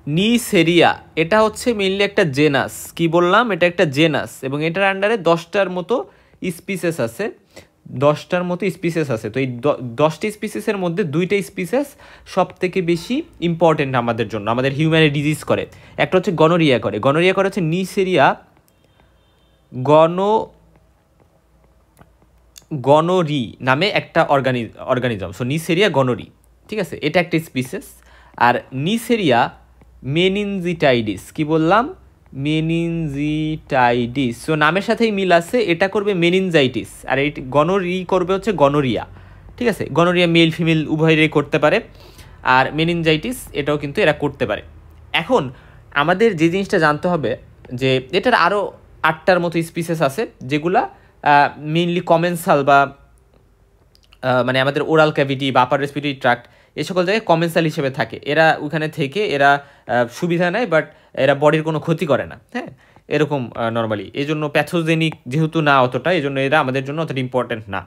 Neisseria এটা হচ্ছে mainly একটা জেনাস, কি বললাম, এটা একটা জেনাস এবং এটার আন্ডারে 10টার মতো স্পিসিস আছে, 10টার মতো স্পিসিস আছে। তো এই 10টি স্পিসিসের মধ্যে 2টা স্পিসিস সব থেকে বেশি ইম্পর্টেন্ট আমাদের জন্য, আমাদের হিউম্যানে ডিজিজ করে। একটা হচ্ছে গনোরিয়া করে, গনোরিয়া করে হচ্ছে নিসেরিয়া গনোরি নামে একটা অর্গানিজম। সো নিসেরিয়া গনোরি, ঠিক আছে, এটা একটা স্পিসিস। আর নিসেরিয়া মেনিনজিটাইডিস, কি বললাম, মেনিনজিটাইডিস। সো নামের সাথেই মিল আছে, এটা করবে মেনিনজাইটিস, আর এই গনোরি করবে হচ্ছে গনোরিয়া, ঠিক আছে। গনোরিয়া মেল ফিমেল উভয়েরই করতে পারে, আর মেনিনজাইটিস এটাও কিন্তু এরা করতে পারে। এখন আমাদের যে জিনিসটা জানতে হবে যে এটার আরও 8টার মতো স্পিসিস আছে যেগুলা মেইনলি কমেন্সাল বা মানে আমাদের ওরাল ক্যাভিটি বা আপার রেসপিরেটরি ট্র্যাক্ট এই সকল জায়গায় কমেন্সাল হিসেবে থাকে। এরা ওখানে থেকে এরা সুবিধা নেয়, বাট এরা বডির কোনো ক্ষতি করে না, হ্যাঁ, এরকম নর্মালি। এই জন্য প্যাথোজেনিক যেহেতু না অতটা, এই জন্য এরা আমাদের জন্য অতটা ইম্পর্টেন্ট না।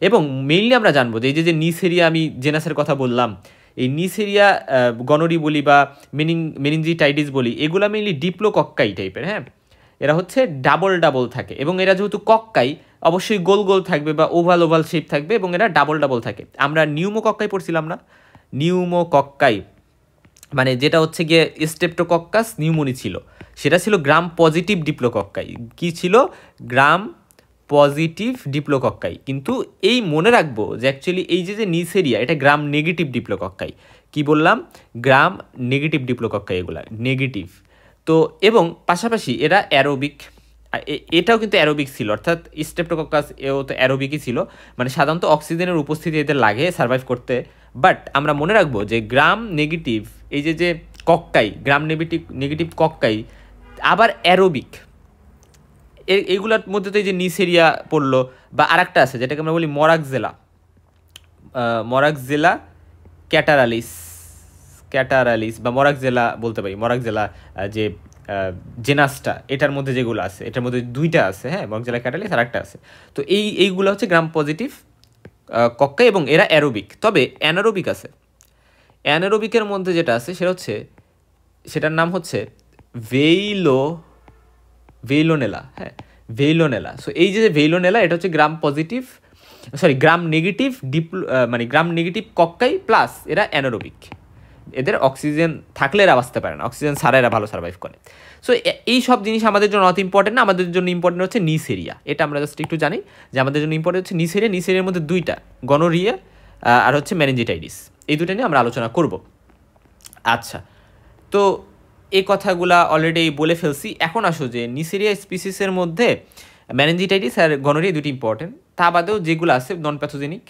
এবং মেইনলি আমরা জানবো যে এই যে নিসেরিয়া, আমি জেনাসের কথা বললাম, এই নিসেরিয়া গনোরি বলি বা মেনিনজিটাইডিস বলি, এগুলা মেইনলি ডিপ্লোকক্কাই টাইপের, হ্যাঁ, এরা হচ্ছে ডাবল থাকে এবং এরা যেহেতু কক্কাই অবশ্যই গোল গোল থাকবে বা ওভাল শেপ থাকবে এবং এরা ডাবল থাকে। আমরা নিউমোকক্কাই পড়ছিলাম না, নিউমোকক্কাই মানে যেটা হচ্ছে গিয়ে স্টেপ্টোকক্কাস নিউমোনি ছিল, সেটা ছিল গ্রাম পজিটিভ ডিপ্লোকক্কাই। কি ছিল? Gram positive diplococci. কিন্তু এই মনে রাখবো যে অ্যাকচুয়ালি এই যে নিসেরিয়া এটা গ্রাম নেগেটিভ ডিপ্লোকক্কাই। কি বললাম? গ্রাম নেগেটিভ ডিপ্লোকক্কাই, এগুলা নেগেটিভ। তো এবং পাশাপাশি এরা অ্যারোবিক, এটাও কিন্তু অ্যারোবিক ছিল, অর্থাৎ স্টেপ্টোকক্কাস এও তো অ্যারোবিকই ছিল, মানে সাধারণত অক্সিজেনের উপস্থিতি এদের লাগে সার্ভাইভ করতে। বাট আমরা মনে রাখবো যে গ্রাম নেগেটিভ এই যে কক্কাই, গ্রাম নেগেটিভ কক্কাই আবার অ্যারোবিক। এইগুলোর মধ্যে তো এই যে নিসেরিয়া পড়লো, বা আরেকটা আছে যেটাকে আমরা বলি মরাকজেলা ক্যাটারালিস বা মরাকজেলা বলতে পারি। মরাকজেলা যে জেনাসটা, এটার মধ্যে যেগুলো আছে, এটার মধ্যে 2টা আছে, হ্যাঁ, মরাকজেলা ক্যাটারালিস আর একটা আছে। তো এইগুলো হচ্ছে গ্রাম পজিটিভ কক্কাই এবং এরা অ্যারোবিক। তবে অ্যানারোবিক আছে, অ্যানারোবিকের মধ্যে যেটা আছে সেটার নাম হচ্ছে ভেইলোনেলা, হ্যাঁ, ভেইলোনেলা। সো এই যে ভেইলোনেলা, এটা হচ্ছে গ্রাম নেগেটিভ মানে গ্রাম নেগেটিভ কক্কাই প্লাস এরা অ্যানারোবিক। এদের অক্সিজেন থাকলে এরা বাঁচতে পারে না, অক্সিজেন ছাড়া এরা ভালো সার্ভাইভ করে। সো এই সব জিনিস আমাদের জন্য অত ইম্পর্টেন্ট না, আমাদের জন্য ইম্পর্টেন্ট হচ্ছে নিসেরিয়া। এটা আমরা জাস্ট একটু জানি যে আমাদের জন্য ইম্পর্টেন্ট হচ্ছে নিসেরিয়ার মধ্যে 2টা, গনোরিয়া আর হচ্ছে মেনিনজিটাইডিস, এই 2টা নিয়ে আমরা আলোচনা করব। আচ্ছা, তো এই কথাগুলা অলরেডি বলে ফেলছি। এখন আসো যে নিসেরিয়া স্পিসিসের মধ্যে মেনিনজিটাইটিস আর গনোরিয়া 2টি ইম্পর্টেন্ট। তা বাদেও যেগুলো আছে নন প্যাথোজেনিক,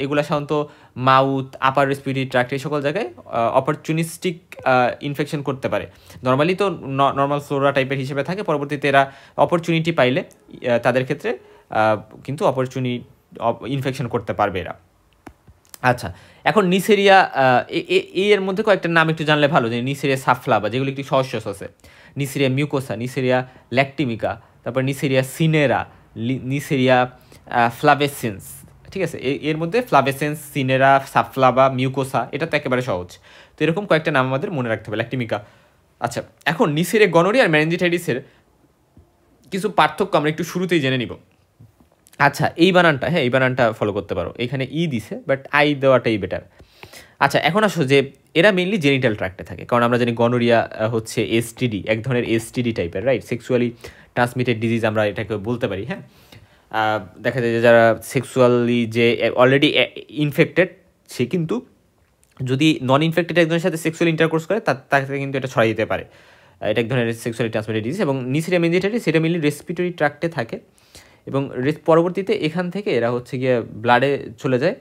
এগুলো সাধারণত মাউথ, আপার রেসপিরেটরি ট্র্যাক্ট এই সকল জায়গায় অপরচুনিস্টিক ইনফেকশন করতে পারে। নর্মালি তো নর্মাল ফ্লোরা টাইপের হিসেবে থাকে, পরবর্তীতে এরা অপরচুনিটি পাইলে তাদের ক্ষেত্রে কিন্তু ইনফেকশন করতে পারবে এরা। আচ্ছা, এখন নিসেরিয়া এর মধ্যে কয়েকটা নাম একটু জানলে ভালো, যে নিসেরিয়া সাফ্লাভা, যেগুলো একটু সহজ আছে, নিসেরিয়া মিউকোসা, নিসেরিয়া ল্যাকটিমিকা, তারপর নিসেরিয়া সিনেরা, নিসেরিয়া ফ্লাভেসেন্স, ঠিক আছে। এর মধ্যে ফ্লাভেসেন্স, সিনেরা, সাফ্লাভা, মিউকোসা, এটা তো একেবারে সহজ। তো এরকম কয়েকটা নাম আমাদের মনে রাখতে হবে, ল্যাকটিমিকা। আচ্ছা, এখন নিসেরিয়া গনোরিয়া আর মেনিনজিটাইটিসের কিছু পার্থক্য আমরা একটু শুরুতেই জেনে নিব। আচ্ছা, এই বানানটা ফলো করতে পারো, এখানে দিছে, বাট আই দেওয়াটাই বেটার। আচ্ছা, এখন আসো যে এরা মেইনলি জেনিটাল ট্র্যাক্টে থাকে, কারণ আমরা জানি গনোরিয়া হচ্ছে এসটিডি, এক ধরনের এসটিডি টাইপের, রাইট, সেক্সুয়ালি ট্রান্সমিটেড ডিজিজ আমরা এটাকে বলতে পারি, হ্যাঁ। দেখা যায় যে যারা সেক্সুয়ালি যে অলরেডি ইনফেক্টেড, সে কিন্তু যদি নন ইনফেক্টেড একজনের সাথে সেক্সুয়াল ইন্টারকোর্স করে তাকে কিন্তু এটা ছড়াই যেতে পারে। এটা এক ধরনের সেক্সুয়ালি ট্রান্সমিটেড ডিজিজ। এবং নিসেরিয়া মেনিনজিটাইটিস সেটা মেইনলি রেসপিরেটরি ট্র্যাক্টে থাকে এবং পরবর্তীতে এখান থেকে এরা হচ্ছে গিয়ে ব্লাডে চলে যায়,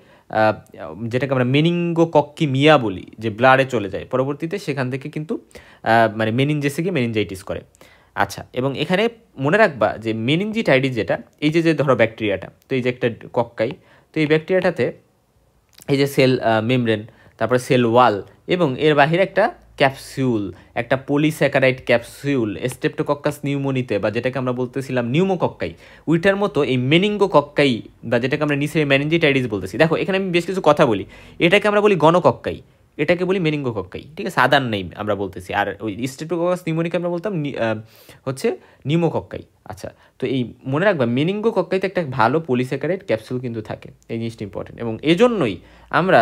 যেটাকে আমরা মেনিঙ্গোকক্কিমিয়া বলি, যে ব্লাডে চলে যায় পরবর্তীতে, সেখান থেকে কিন্তু মানে মেনিনজেসে গিয়ে মেনিনজাইটিস করে। আচ্ছা, এবং এখানে মনে রাখবা যে মেনিনজিটাইটিস যেটা, এই যে ধরো ব্যাকটেরিয়াটা, তো এই যে একটা কক্কাই, তো এই ব্যাকটেরিয়াটাতে এই যে সেল মেমব্রেন, তারপরে সেল ওয়াল এবং এর বাহিরে একটা ক্যাপসিউল, একটা পলিস্যাকারাইড ক্যাপসিউল, স্টেপ্টোকক্কাস নিউমোনিতে বা যেটাকে আমরা বলতেছিলাম নিউমোকক্কাই, ওইটার মতো এই মেনিঙ্গোকক্কাই বা যেটাকে আমরা নিসেরিয়া মেনিনজিটাইটিস বলতেছি। দেখো, এখানে আমি বেশ কিছু কথা বলি, এটাকে আমরা বলি গণকক্কাই, এটাকে বলি মেনিঙ্গোকক্কাই, ঠিক আছে, আদার নেই আমরা বলতেছি। আর ওই স্ট্রেপ্টোককাস নিউমোনিকা আমরা বলতাম হচ্ছে নিউমোকক্কাই। আচ্ছা, তো এই মনে রাখবা মেনিঙ্গোকক্কাইতে একটা ভালো পলিস্যাকারাইড ক্যাপসুল কিন্তু থাকে, এই জিনিসটা ইম্পর্টেন্ট। এবং এজন্যই আমরা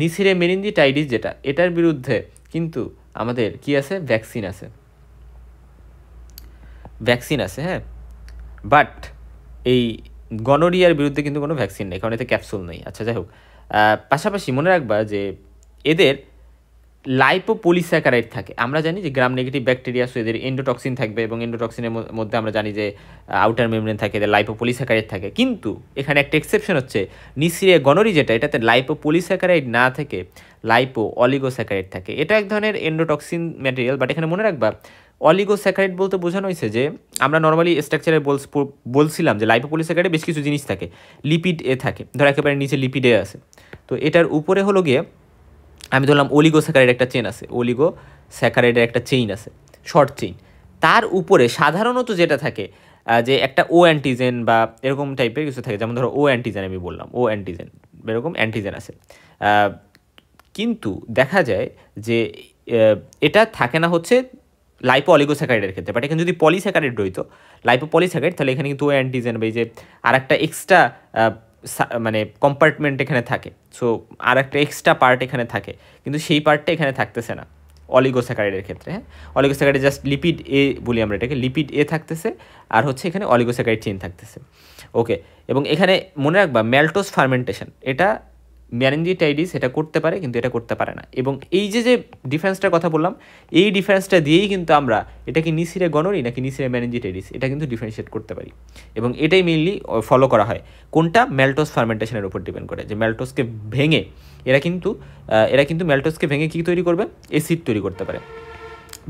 নিসিরে মেনিনজিটাইটিস যেটা, এটার বিরুদ্ধে কিন্তু আমাদের কি আছে, ভ্যাকসিন আছে, হ্যাঁ। বাট এই গনোরিয়ার বিরুদ্ধে কিন্তু কোনো ভ্যাকসিন নেই, কারণ এতে ক্যাপসুল নেই। আচ্ছা, যাই হোক, পাশাপাশি মনে রাখবা যে এদের লাইপোপলিস্যাকারাইড থাকে। আমরা জানি যে গ্রাম নেগেটিভ ব্যাকটেরিয়া, সো এদের এন্ডোটক্সিন থাকবে, এবং এন্ডোটক্সিনের মধ্যে আমরা জানি যে আউটার মেমব্রেন থাকে, এদের লাইপোপলিস্যাকারাইড থাকে। কিন্তু এখানে একটা এক্সেপশন হচ্ছে নিসিরিয়া গনোরি যেটা, এটাতে লাইপোপলিস্যাকারাইড না থেকে লাইপো অলিগোস্যাকারাইড থাকে। এটা এক ধরনের এন্ডোটক্সিন ম্যাটেরিয়াল, বাট এখানে মনে রাখবা অলিগোস্যাকারাইড বলতে বোঝানো হয়েছে যে আমরা নর্মালি স্ট্রাকচারে বলছিলাম যে লাইপোপলিস্যাকারাইডে বেশ কিছু জিনিস থাকে, লিপিড এ থাকে, ধর একেবারে নিচে লিপিড এ আছে, তো এটার উপরে হলো গিয়ে আমি ধরলাম অলিগোস্যাকারাইড একটা চেন আছে, অলিগোস্যাকারাইডের একটা চেইন আছে, শর্ট চেইন। তার উপরে সাধারণত যেটা থাকে যে একটা ও অ্যান্টিজেন বা এরকম টাইপের কিছু থাকে, যেমন ধরো ও অ্যান্টিজেন, আমি বললাম ও অ্যান্টিজেন, এরকম অ্যান্টিজেন আছে। কিন্তু দেখা যায় যে এটা থাকে না হচ্ছে লাইপো অলিগোস্যাকারাইডের ক্ষেত্রে। বাট এখানে যদি পলিস্যাকারাইড রইতো, লাইপো পলিস্যাকারাইড, তাহলে এখানে কিন্তু ও অ্যান্টিজেন বা এই যে আর একটা এক্সট্রা মানে কম্পার্টমেন্ট এখানে থাকে, সো আর একটা এক্সট্রা পার্ট এখানে থাকে, কিন্তু সেই পার্টটা এখানে থাকতেছে না অলিগোস্যাকারাইডের ক্ষেত্রে। হ্যাঁ, অলিগোস্যাকারাইড জাস্ট লিপিড এ বলি আমরা এটাকে, লিপিড এ থাকতেছে, আর হচ্ছে এখানে অলিগোস্যাকারাইড চেইন থাকতেছে। ওকে, এবং এখানে মনে রাখবা ম্যালটোজ ফার্মেন্টেশন, এটা মেনিনজিটাইটিস এটা করতে পারে, কিন্তু এটা করতে পারে না। এবং এই যে ডিফারেন্সটার কথা বললাম, এই ডিফারেন্সটা দিয়েই কিন্তু আমরা এটাকে নিসিরে গনোরি নাকি নিসিরে মেনিনজিটাইটিস এটা কিন্তু ডিফারেন্সিয়েট করতে পারি। এবং এটাই মেইনলি ফলো করা হয়, কোনটা, ম্যালটোজ ফার্মেন্টেশনের উপর ডিপেন্ড করে, যে ম্যালটোজকে ভেঙে এরা কিন্তু ম্যালটোজকে ভেঙে কী তৈরি করবে, অ্যাসিড তৈরি করতে পারে।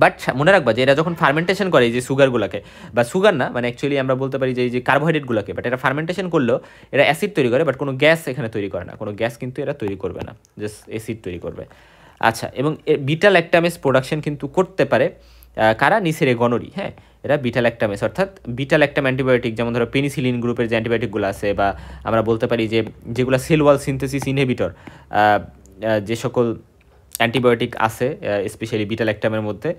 বাট মনে রাখবা যে এরা যখন ফার্মেন্টেশন করে এই যে সুগারগুলোকে, বা সুগার না, মানে অ্যাকচুয়ালি আমরা বলতে পারি যে এই যে কার্বোহাইড্রেটগুলোকে, বাট এরা ফার্মেন্টেশন করলেও এরা অ্যাসিড তৈরি করে, বাট কোনো গ্যাস এখানে তৈরি করে না, কোনো গ্যাস কিন্তু এরা তৈরি করবে না, জাস্ট অ্যাসিড তৈরি করবে। আচ্ছা, এবং বিটা ল্যাকটামেজ প্রোডাকশন কিন্তু করতে পারে কারা, নিসিরে গনোরি। হ্যাঁ, এরা বিটা ল্যাকটামেজ, অর্থাৎ বিটা ল্যাকটাম অ্যান্টিবায়োটিক, যেমন ধরো পেনিসিলিন গ্রুপের যে অ্যান্টিবায়োটিকগুলো আছে, বা আমরা বলতে পারি যে যেগুলো সেল ওয়াল সিনথেসিস ইনহিবিটর, যে সকল অ্যান্টিবায়োটিক আছে স্পেশালি বিটা ল্যাকটামের মধ্যে,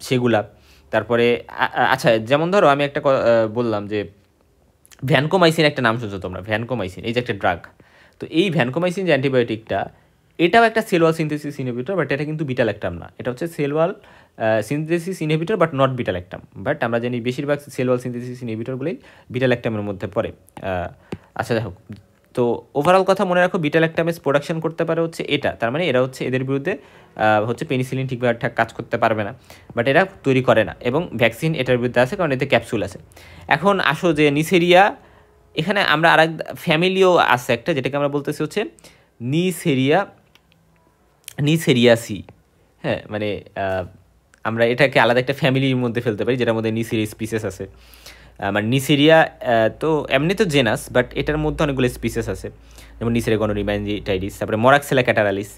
সেগুলা। তারপরে আচ্ছা, যেমন ধরো আমি একটা বললাম যে ভ্যানকোমাইসিন, একটা নাম শুনছো তোমরা, ভ্যানকোমাইসিন, এই যে একটা ড্রাগ। তো এই ভ্যানকোমাইসিন যে অ্যান্টিবায়োটিকটা, এটাও একটা cell wall synthesis inhibitor, but এটা কিন্তু বিটা ল্যাকটাম না, এটা হচ্ছে cell wall synthesis inhibitor but not beta lactam. But আমরা জানি বেশিরভাগ সেল ওয়াল সিনথেসিস ইনহিবিটরগুলোই বিটা ল্যাকটামের মধ্যে পড়ে। আচ্ছা, যাই হোক, তো ওভারঅল কথা মনে রাখো, বিটা ল্যাকটামেজ প্রোডাকশন করতে পারে হচ্ছে এটা, তার মানে এরা হচ্ছে এদের বিরুদ্ধে হচ্ছে পেনিসিলিন ঠিকভাবে কাজ করতে পারবে না, বাট এরা তৈরি করে না, এবং ভ্যাকসিন এটার বিরুদ্ধে আছে কারণ এতে ক্যাপসুল আছে। এখন আসো যে নিসেরিয়া, এখানে আমরা আর এক ফ্যামিলিও আছে একটা, যেটাকে আমরা বলতেছি হচ্ছে নিসেরিয়াসি। হ্যাঁ, মানে আমরা এটাকে আলাদা একটা ফ্যামিলির মধ্যে ফেলতে পারি, যেটার মধ্যে নিসেরিয়া স্পিসেস আছে। মানে নিসেরিয়া তো এমনি তো জেনাস, বাট এটার মধ্যে অনেকগুলো স্পিসেস আছে, যেমন নিসেরিয়া গনোরি, মেনিনজিটাইটিস, তারপরে মরাক্সেলা ক্যাটারালিস,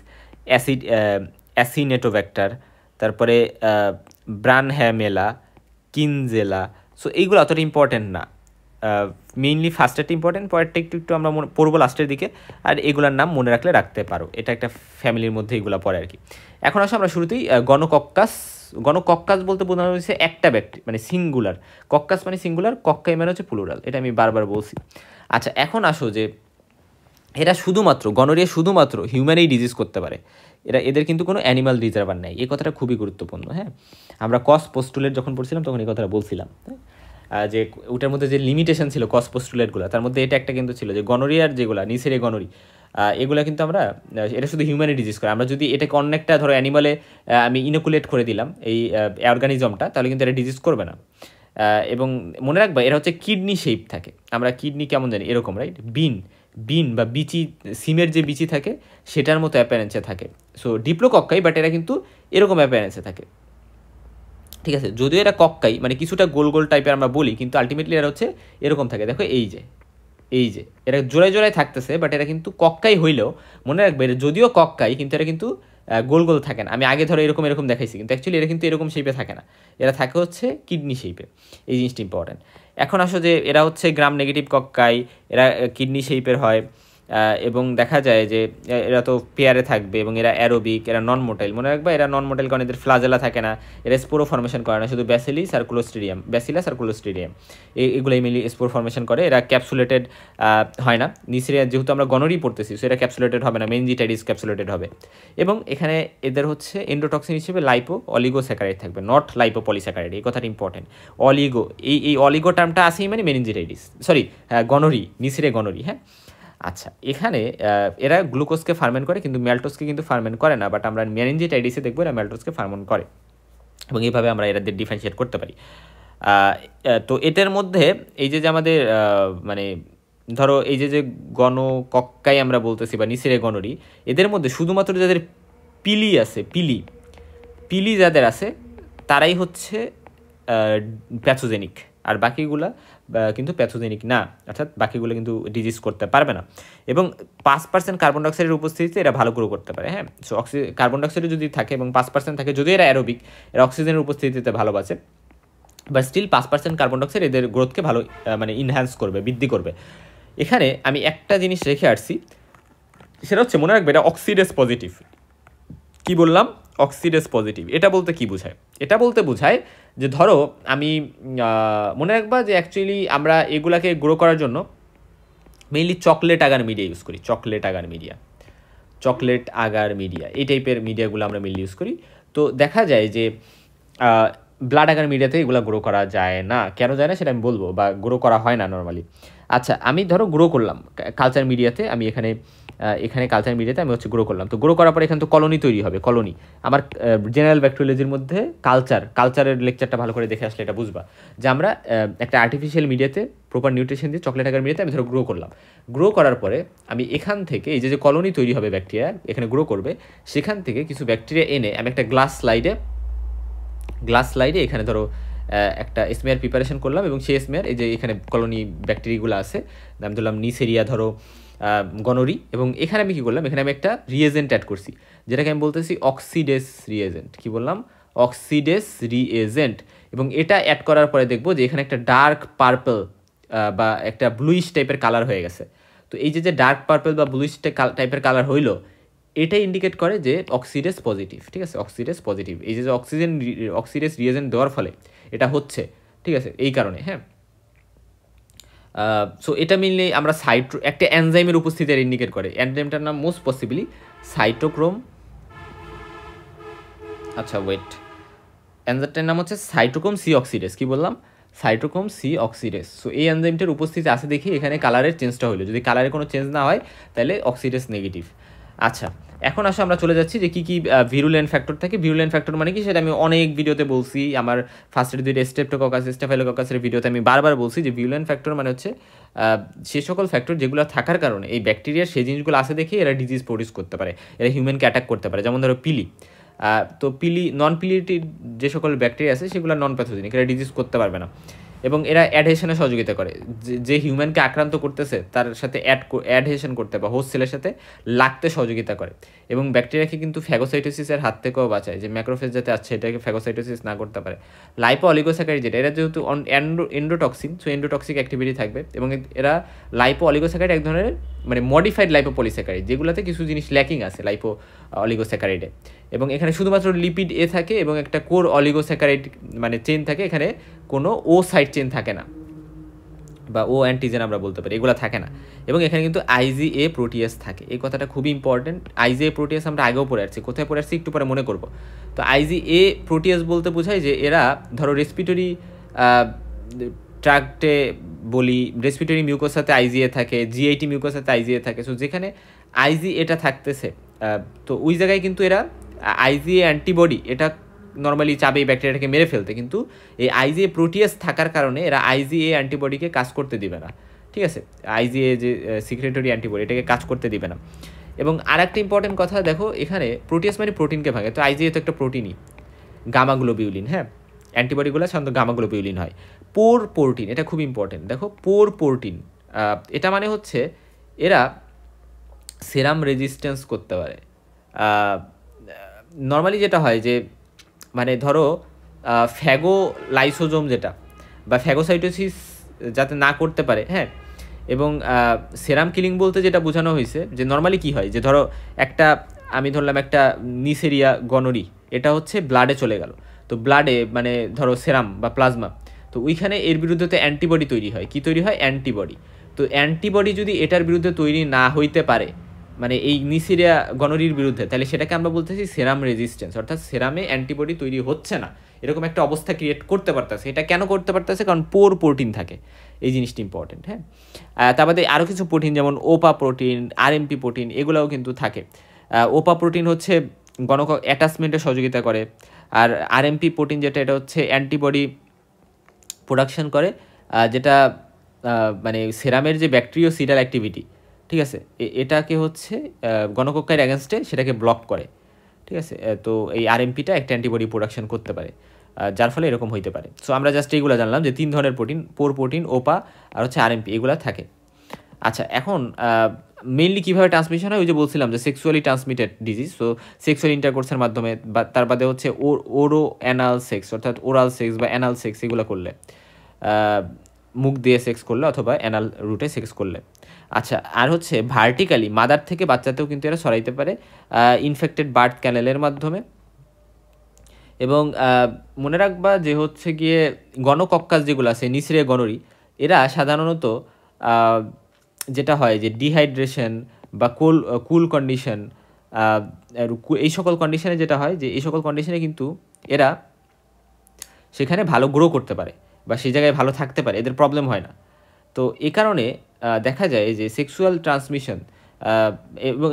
অ্যাসিনেটোব্যাক্টার, তারপরে ব্রানহ্যামেলা, কিনজেলা। সো এইগুলো অতটা ইম্পর্টেন্ট না, মেইনলি ফার্স্টেরটা ইম্পর্টেন্ট, পরেরটা একটু আমরা পড়বো লাস্টের দিকে, আর এগুলোর নাম মনে রাখলে রাখতে পারো, এটা একটা ফ্যামিলির মধ্যে এগুলো পড়ে আর কি। এখন আসলে আমরা শুরুতেই গনোকক্কাস বলতে বোঝানো হয়েছে একটা ব্যাকটেরিয়া, মানে সিঙ্গুলার, কক্কাস মানে সিঙ্গুলার, কক্কাই মানে হচ্ছে প্লুরাল, এটা আমি বারবার বলছি। আচ্ছা, এখন আসো যে এরা শুধুমাত্র গনোরিয়া শুধুমাত্র হিউম্যানেই ডিজিজ করতে পারে, এদের কিন্তু কোনো অ্যানিমাল রিজার্ভার নেই, এই কথাটা খুবই গুরুত্বপূর্ণ। হ্যাঁ, আমরা কস পোস্টুলেট যখন পড়ছিলাম তখন এই কথাটা বলছিলাম, যে ওটার মধ্যে যে লিমিটেশন ছিল কস পোস্টুলেটগুলো, তার মধ্যে এটা একটা কিন্তু ছিল যে গনোরিয়ার যেগুলো নিসেরে গনোরি, এগুলো কিন্তু আমরা এটা শুধু হিউম্যানে ডিজিজ করে, আমরা যদি এটাকে অন্য একটা ধরো অ্যানিমালে আমি ইনোকুলেট করে দিলাম এই অর্গানিজমটা, তাহলে কিন্তু এটা ডিজিজ করবে না। এবং মনে রাখবা এরা হচ্ছে কিডনি শেপ থাকে, আমরা কিডনি কেমন জানি এরকম, রাইট, বিন বা বিচি, সিমের যে বিচি থাকে সেটার মতো অ্যাপিয়ারেন্সে থাকে। সো ডিপ্লোকক্কাই, বাট এরা কিন্তু এরকম অ্যাপিয়ারেন্সে থাকে, ঠিক আছে। যদিও এরা কক্কাই, মানে কিছুটা গোল গোল টাইপের আমরা বলি, কিন্তু আলটিমেটলি এরা হচ্ছে এরকম থাকে। দেখো এই যে এরা জোড়ায় জোড়ায় থাকতেছে, বাট এরা কিন্তু কক্কাই হইলেও মনে রাখবে যদিও কক্কাই, কিন্তু এরা কিন্তু গোল গোল থাকে না। আমি আগে ধরো এরকম দেখাইছি, কিন্তু অ্যাকচুয়ালি এরা কিন্তু এরকম শেপে থাকে না, এরা থাকে হচ্ছে কিডনি শেপে, এই জিনিসটা ইম্পর্টেন্ট। এখন আসো যে এরা হচ্ছে গ্রাম নেগেটিভ কক্কাই, এরা কিডনি শেপের হয়, এবং দেখা যায় যে এরা তো পেয়ারে থাকবে এবং এরা অ্যারোবিক, এরা নন মোটাইল। মনে রাখবা এরা নন মোটাইল কারণ এদের ফ্লাজেলা থাকে না, এরা স্পোরো ফর্মেশন করে না, শুধু ব্যাসিলাস আর ক্লোস্ট্রিডিয়াম এগুলোই মিলি স্পোর ফর্মেশন করে। এরা ক্যাপসুলেটেড হয় না, নিচে যেহেতু আমরা গনোরি পড়তেছি সো এরা ক্যাপসুলেটেড হবে না, মেনজিটাইডিস ক্যাপসুলেটেড হবে। এবং এখানে এদের হচ্ছে এন্ডোটক্সিন হিসেবে লাইপো অলিগোস্যাকারাইড থাকবে, নট লাইপো পলিস্যাকারাইড। এই কথাটা ইম্পর্টেন্ট। অলিগো, এই অলিগো টার্মটা আসেই মানে মেনিনজিটাইডিস, সরি গনোরি, নিচে গনোরি। হ্যাঁ, আচ্ছা, এখানে এরা গ্লুকোজকে ফার্মেন্ট করে কিন্তু ম্যালটোজকে কিন্তু ফার্মেন্ট করে না, বাট আমরা মেনিনজিটাইডিসে দেখবো এরা ম্যালটোজকে ফার্মেন্ট করে এবং এইভাবে আমরা এরাদের ডিফারেন্সিয়েট করতে পারি। তো এটার মধ্যে এই যে আমাদের মানে ধরো এই যে গণকক্কাই আমরা বলতেছি বা নিসিরে গণরি, এদের মধ্যে শুধুমাত্র যাদের পিলি আছে, পিলি যাদের আছে তারাই হচ্ছে প্যাথোজেনিক, আর বাকিগুলা কিন্তু প্যাথোজেনিক না, অর্থাৎ বাকিগুলো কিন্তু ডিজিজ করতে পারবে না। এবং 5% কার্বন ডাইঅক্সাইডের উপস্থিতিতে এরা ভালো গ্রো করতে পারে। হ্যাঁ, সো কার্বন ডাইঅক্সাইড যদি থাকে এবং 5% থাকে, যদি এরা অ্যারোবিক, এরা অক্সিজেনের উপস্থিতিতে ভালো বাঁচে, বা স্টিল 5% কার্বন ডাইঅক্সাইড এদের গ্রোথকে ভালো মানে ইনহ্যান্স করবে, বৃদ্ধি করবে। এখানে আমি একটা জিনিস রেখে আসছি, সেটা হচ্ছে মনে রাখবে এটা অক্সিডেজ পজিটিভ। কি বললাম? Oxidase positive. এটা বলতে কি বোঝায়? এটা বলতে বোঝায় যে ধরো আমি মনে রাখবা যে অ্যাকচুয়ালি আমরা এগুলাকে গ্রো করার জন্য mainly chocolate agar media use করি, চকলেট আগার মিডিয়া এই টাইপের মিডিয়াগুলো আমরা মেইনলি ইউজ করি। তো দেখা যায় যে ব্লাড আগার মিডিয়াতে এগুলো গ্রো করা যায় না। কেন যায় না সেটা আমি বলবো, বা গ্রো করা হয় না নর্মালি। আচ্ছা, আমি ধরো গ্রো করলাম কালচার মিডিয়াতে, আমি এখানে কালচার মিডিয়াতে আমি হচ্ছে গ্রো করলাম। তো গ্রো করার পরে এখানে তো কলোনি তৈরি হবে। কলোনি আমার জেনারেল ব্যাকটেরিওলজির মধ্যে কালচারের লেকচারটা ভালো করে দেখে আসলে এটা বুঝবা যে আমরা একটা আর্টিফিশিয়াল মিডিয়াতে প্রপার নিউট্রিশন দিয়ে চকলেট আকার মিডিয়াতে আমি ধরো গ্রো করলাম। গ্রো করার পরে আমি এখান থেকে এই যে কলোনি তৈরি হবে ব্যাকটেরিয়া এখানে গ্রো করবে, সেখান থেকে কিছু ব্যাকটেরিয়া এনে আমি একটা গ্লাস স্লাইডে এখানে ধরো একটা স্মেয়ার প্রিপারেশন করলাম, এবং সেই স্মেয়ার এই যে এখানে কলোনি ব্যাকটেরিয়াগুলো আছে, আমি ধরলাম নিসেরিয়া, ধরো গনোরি, এবং এখানে আমি কী করলাম, এখানে আমি একটা রিয়েজেন্ট অ্যাড করছি যেটাকে আমি বলতেছি অক্সিডেস রিয়েজেন্ট। কী বললাম? Oxidase reagent. এবং এটা অ্যাড করার পরে দেখবো যে এখানে একটা ডার্ক পার্পল বা একটা ব্লুইশ টাইপের কালার হয়ে গেছে। তো এই যে ডার্ক পার্পল বা ব্লুইশ টাইপের কালার হইলো, এটা ইন্ডিকেট করে যে অক্সিডেস পজিটিভ। ঠিক আছে, অক্সিডেস পজিটিভ, এই যে অক্সিডেস রিয়েজেন্ট দেওয়ার ফলে এটা হচ্ছে। ঠিক আছে, এই কারণে। হ্যাঁ, সো এটা মিললে আমরা একটা এনজাইমের উপস্থিতি ইন্ডিকেট করে। এনজাইমটার নাম মোস্ট পসিবলি সাইটোক্রোম, আচ্ছা ওয়েট, এনজাইমটার নাম হচ্ছে সাইটোক্রোম সি অক্সিডেস। কি বললাম? Cytochrome C অক্সিডেস। সো এই এনজাইমটার উপস্থিতি আছে দেখি এখানে কালারের চেঞ্জটা হলো। যদি কালারে কোনো চেঞ্জ না হয় তাহলে অক্সিডেস নেগেটিভ। আচ্ছা, এখন আসলে আমরা চলে যাচ্ছি যে কী কী ভিরুলেন্ট ফ্যাক্টর থাকে। ভিরুলেন্ট ফ্যাক্টর মানে কি সেটা আমি অনেক ভিডিওতে বলছি। আমার ফার্স্টের দুইটা স্টেফাইলোককাসের ভিডিওতে আমি বারবার বলছি যে ভিরুলেন্ট ফ্যাক্টর মানে হচ্ছে সে সকল ফ্যাক্টর যেগুলো থাকার কারণে এই ব্যাকটেরিয়ার সেই জিনিসগুলো আছে দেখে এরা ডিজিজ প্রডিউস করতে পারে, এরা হিউম্যানকে অ্যাটাক করতে পারে। যেমন ধরো পিলি, তো নন পিলিটির যে সকল ব্যাকটেরিয়া আছে সেগুলো নন প্যাথোজেনিক, এরা ডিজিজ করতে পারবে না এবং এরা অ্যাডহেশনে সহযোগিতা করে। যে হিউম্যানকে আক্রান্ত করতেছে তার সাথে অ্যাডহেশন করতে বা হোস্ট সেলের সাথে লাগতে সহযোগিতা করে এবং ব্যাকটেরিয়াকে কিন্তু ফ্যাগোসাইটোসিসের হাত থেকেও বাঁচায়, যে ম্যাক্রোফেজ যাতে আছে এটাকে ফ্যাগোসাইটোসিস না করতে পারে। লাইপো অলিগোস্যাকারাইড যেটা, এরা যেহেতু এন্ডোটক্সিন, সো এন্ডোটক্সিক অ্যাক্টিভিটি থাকবে এবং এরা লাইপো অলিগোস্যাকারাইড এক ধরনের মানে মডিফাইড লাইপো পলিস্যাকারাইড, যেগুলোতে কিছু জিনিস ল্যাকিং আছে লাইপো অলিগোস্যাকারাইডে। এবং এখানে শুধুমাত্র লিপিড এ থাকে এবং একটা কোর অলিগোস্যাকারাইড মানে চেন থাকে, এখানে কোনো ও সাইড চেন থাকে না বা ও অ্যান্টিজেন আমরা বলতে পারি, এগুলো থাকে না। এবং এখানে কিন্তু IgA প্রোটিয়াস থাকে, এই কথাটা খুবই ইম্পর্টেন্ট। IgA প্রোটিয়াস আমরা আগেও পড়ে আসছি, কোথায় পড়ে আসছি একটু পরে মনে করবো। তো IgA প্রোটিয়াস বলতে বোঝায় যে এরা ধরো রেসপিটরি ট্র্যাক্টে বলি, রেসপিটরি মিউকোসাতে IgA থাকে, GIT মিউকোসাতে IgA থাকে। সো যেখানে IgA থাকতেছে তো ওই জায়গায় কিন্তু এরা IgA অ্যান্টিবডি এটা নর্মালি চাবে এই ব্যাকটেরিয়াটাকে মেরে ফেলতে, কিন্তু এই IgA প্রোটিয়াস থাকার কারণে এরা IgA অ্যান্টিবডিকে কাজ করতে দিবে না। ঠিক আছে, IgA যে সিক্রেটরি অ্যান্টিবডি এটাকে কাজ করতে দিবে না। এবং আর একটা ইম্পর্টেন্ট কথা দেখো, এখানে প্রোটিয়াস মানে প্রোটিনকে ভাঙে, তো IgA তো একটা প্রোটিনই, গামাগ্লোবিউলিন। হ্যাঁ, অ্যান্টিবডিগুলো সাধারণত গামাগ্লোবিউলিন হয়। পোরটিন, এটা খুব ইম্পর্টেন্ট। দেখো পোরটিন এটা মানে হচ্ছে এরা সেরাম রেজিস্ট্যান্স করতে পারে। নর্মালি যেটা হয় যে মানে ধরো ফ্যাগোলাইসোজোম যেটা বা ফ্যাগোসাইটোসিস যাতে না করতে পারে, হ্যাঁ, এবং সেরাম কিলিং বলতে যেটা বোঝানো হয়েছে যে নর্মালি কী হয় যে ধরো আমি ধরলাম একটা নিসেরিয়া গনোরি, এটা হচ্ছে ব্লাডে চলে গেল, তো ব্লাডে মানে ধরো সেরাম বা প্লাজমা, তো ওইখানে এর বিরুদ্ধে তো অ্যান্টিবডি তৈরি হয়। কি তৈরি হয়? অ্যান্টিবডি। তো অ্যান্টিবডি যদি এটার বিরুদ্ধে তৈরি না হইতে পারে, মানে এই নিসেরিয়া গনোরির বিরুদ্ধে, তাহলে সেটাকে আমরা বলতেছি সেরাম রেজিস্ট্যান্স, অর্থাৎ সেরামে অ্যান্টিবডি তৈরি হচ্ছে না, এরকম একটা অবস্থা ক্রিয়েট করতে পারতেছে। এটা কেন করতে পারতেছে? কারণ প্রোটিন থাকে, এই জিনিসটি ইম্পর্টেন্ট। হ্যাঁ, তার বাদে আরও কিছু প্রোটিন যেমন ওপা প্রোটিন, আরএমপি প্রোটিন, এগুলোও কিন্তু থাকে। ওপা প্রোটিন হচ্ছে অ্যাটাচমেন্টে সহযোগিতা করে, আর আরএমপি প্রোটিন যেটা, এটা হচ্ছে অ্যান্টিবডি প্রোডাকশন করে, যেটা মানে সেরামের যে ব্যাকটেরিওসিডাল অ্যাক্টিভিটি, ঠিক আছে, এটাকে হচ্ছে গণকক্ষের অ্যাগেনস্টে সেটাকে ব্লক করে। ঠিক আছে, তো এই আরএমপিটা একটা অ্যান্টিবডি প্রোডাকশন করতে পারে, যার ফলে এরকম হইতে পারে। সো আমরা জাস্ট এইগুলো জানলাম যে 3 ধরনের প্রোটিন, প্রোটিন, ওপা আর হচ্ছে আরএমপি, এগুলো থাকে। আচ্ছা, এখন মেইনলি কীভাবে ট্রান্সমিশন হয়? ওই যে বলছিলাম যে sexually transmitted disease, so sexual ইন্টারকোর্সের মাধ্যমে, বা তার বাদে হচ্ছে ওরো অ্যানাল সেক্স, অর্থাৎ ওরাল সেক্স বা অ্যানাল সেক্স, এগুলো করলে, মুখ দিয়ে সেক্স করলে অথবা অ্যানাল রুটে সেক্স করলে। আচ্ছা, আর হচ্ছে ভার্টিক্যালি মাদার থেকে বাচ্চাতেও কিন্তু এরা ছড়াইতে পারে ইনফেক্টেড বার্থ ক্যানেলের মাধ্যমে। এবং মনে রাখবা যে হচ্ছে গিয়ে গণকক্কাস যেগুলো আছে, নিসেরিয়া গনোরি, এরা সাধারণত যেটা হয় যে ডিহাইড্রেশন বা কুল কন্ডিশন, এই সকল কন্ডিশনে যেটা হয় যে এই সকল কন্ডিশনে কিন্তু এরা সেখানে ভালো গ্রো করতে পারে বা সেই জায়গায় ভালো থাকতে পারে, এদের প্রবলেম হয় না। তো এ কারণে দেখা যায় যে সেক্সুয়াল ট্রান্সমিশন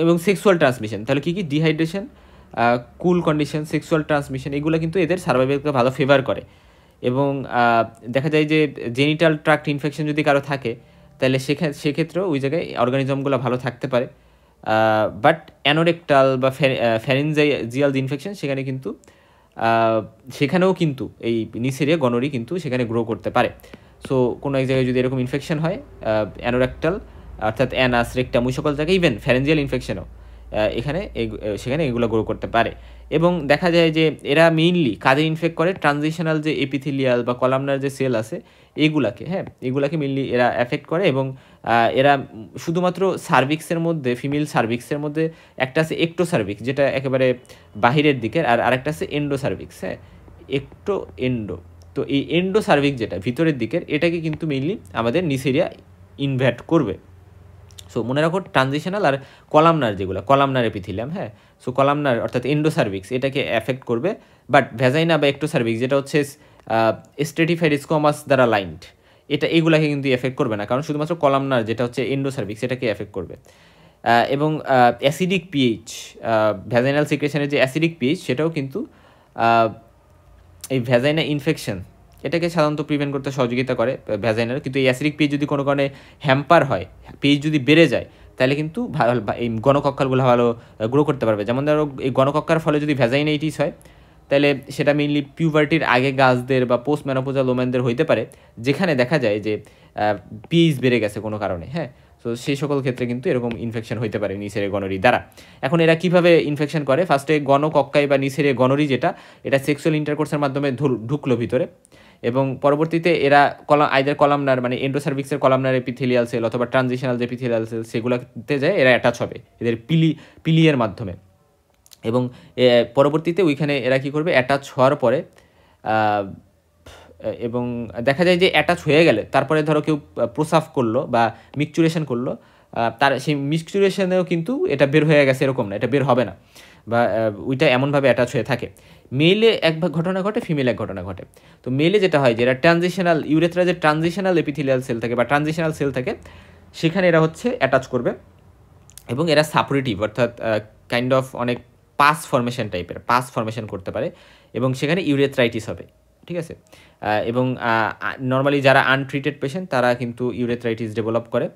এবং সেক্সুয়াল ট্রান্সমিশন, তাহলে কী কী? ডিহাইড্রেশন, কুল কন্ডিশন, সেক্সুয়াল ট্রান্সমিশন, এগুলো কিন্তু এদের সার্ভাইভালকে ভালো ফেভার করে। এবং দেখা যায় যে জেনিটাল ট্র্যাক্ট ইনফেকশন যদি কারো থাকে, তাহলে সেক্ষেত্রেও ওই জায়গায় অর্গানিজমগুলো ভালো থাকতে পারে। বাট অ্যানোরেক্টাল বা ফ্যারিনজাইয়াল যে ইনফেকশন, সেখানেও কিন্তু এই নিসেরিয়া গনোরি কিন্তু সেখানে গ্রো করতে পারে। সো কোনো এক জায়গায় যদি এরকম ইনফেকশন হয়, অ্যানোরেক্টাল অর্থাৎ অ্যানাস, রেক্টাম, ওই সকল জায়গায়, ইভেন ফ্যারেঞ্জিয়াল ইনফেকশনও সেখানে এগুলো গ্রো করতে পারে। এবং দেখা যায় যে এরা মেইনলি কাদের ইনফেক্ট করে? ট্রানজিশনাল যে এপিথেলিয়াল বা কলামনার যে সেল আছে, এগুলাকে মেইনলি এরা এফেক্ট করে। এবং এরা শুধুমাত্র সার্ভিক্সের মধ্যে, ফিমেল সার্ভিক্সের মধ্যে একটা আছে একটো সার্ভিক্স, যেটা একেবারে বাহিরের দিকের, আর আরেকটা আছে এন্ডো সার্ভিক্স। হ্যাঁ, এন্ডো। তো এই এন্ডো সার্ভিক্স যেটা ভিতরের দিকের, এটাকে কিন্তু মেইনলি আমাদের নিসেরিয়া ইনভ্যাট করবে। সো মনে রাখো, ট্রানজিশনাল আর কলামনার যেগুলো, কলামনার এপিথেলিয়াম, হ্যাঁ, সো কলামনার অর্থাৎ এন্ডো সার্ভিক্স এটাকে এফেক্ট করবে। বাট ভ্যাজাইনা বা একটো সার্ভিক্স যেটা হচ্ছে স্ট্রেটিফাইড স্কোমাস দ্বারা লাইন্ড, এগুলাকে কিন্তু এফেক্ট করবে না, কারণ শুধুমাত্র কলামনার যেটা হচ্ছে এন্ডো সার্ভিক্স এটাকে এফেক্ট করবে। এবং অ্যাসিডিক পিএইচ, ভ্যাজাইনাল সিক্রেশনের যে অ্যাসিডিক পিএইচ, সেটাও কিন্তু এই ভ্যাজাইনা ইনফেকশন এটাকে সাধারণত প্রিভেন্ট করতে সহযোগিতা করে ভ্যাজাইনাল। কিন্তু এই অ্যাসিডিক পিএইচ যদি কোনো কারণে হ্যাম্পার হয়, পিএইচ যদি বেড়ে যায়, তাহলে কিন্তু এই গণকক্কালগুলো ভালো গ্রো করতে পারবে। যেমন ধরো, এই গণকক্কার ফলে যদি ভ্যাজাইনাইটিস হয়, তাহলে সেটা মেইনলি পিউবার্টির আগে গাছদের বা পোস্ট ম্যানোপোজাল ওমেনদের হইতে পারে, যেখানে দেখা যায় যে পিএইচ বেড়ে গেছে কোনো কারণে। হ্যাঁ, তো সেই সকল ক্ষেত্রে কিন্তু এরকম ইনফেকশন হইতে পারে নিসেরিয়া গনোরি দ্বারা। এখন এরা কীভাবে ইনফেকশন করে? ফার্স্টে গণকক্কাই বা নিসেরিয়া গনোরি যেটা, এটা সেক্সুয়াল ইন্টারকোর্সের মাধ্যমে ঢুকলো ভিতরে, এবং পরবর্তীতে এরা আইদার কলামনার মানে এন্ডোসার্ভিক্সের কলামনার এপিথেলিয়াল সেল অথবা ট্রানজিশনাল যে এপিথেলিয়াল সেল, সেগুলোতে যায় এরা অ্যাটাচ হবে এদের পিলিয়ের মাধ্যমে। এবং পরবর্তীতে ওইখানে এরা কী করবে? অ্যাটাচ হওয়ার পরে, এবং দেখা যায় যে অ্যাটাচ হয়ে গেলে তারপরে ধরো কেউ প্রসাব করলো বা মিক্সচুরেশন করলো, তার সেই মিক্সচুরেশনেও কিন্তু এটা বের হয়ে গেছে এরকম না, এটা বের হবে না, বা ওইটা এমনভাবে অ্যাটাচ হয়ে থাকে। মেলে এক ঘটনা ঘটে, ফিমেল এক ঘটনা ঘটে। তো মেলে যেটা হয় যে এরা ট্রানজিশনাল ইউরেথ্রা যে ট্রানজিশনাল এপিথেলিয়াল সেল থাকে বা ট্রানজিশনাল সেল থাকে, সেখানে এরা হচ্ছে অ্যাটাচ করবে। এবং এরা সাপোরেটিভ, অর্থাৎ কাইন্ড অফ অনেক পাস ফর্মেশন করতে পারে, এবং সেখানে ইউরেথ্রাইটিস হবে। ঠিক আছে, এবং নর্মালি যারা আনট্রিটেড পেশেন্ট তারা কিন্তু ইউরেথ্রাইটিস ডেভেলপ করে।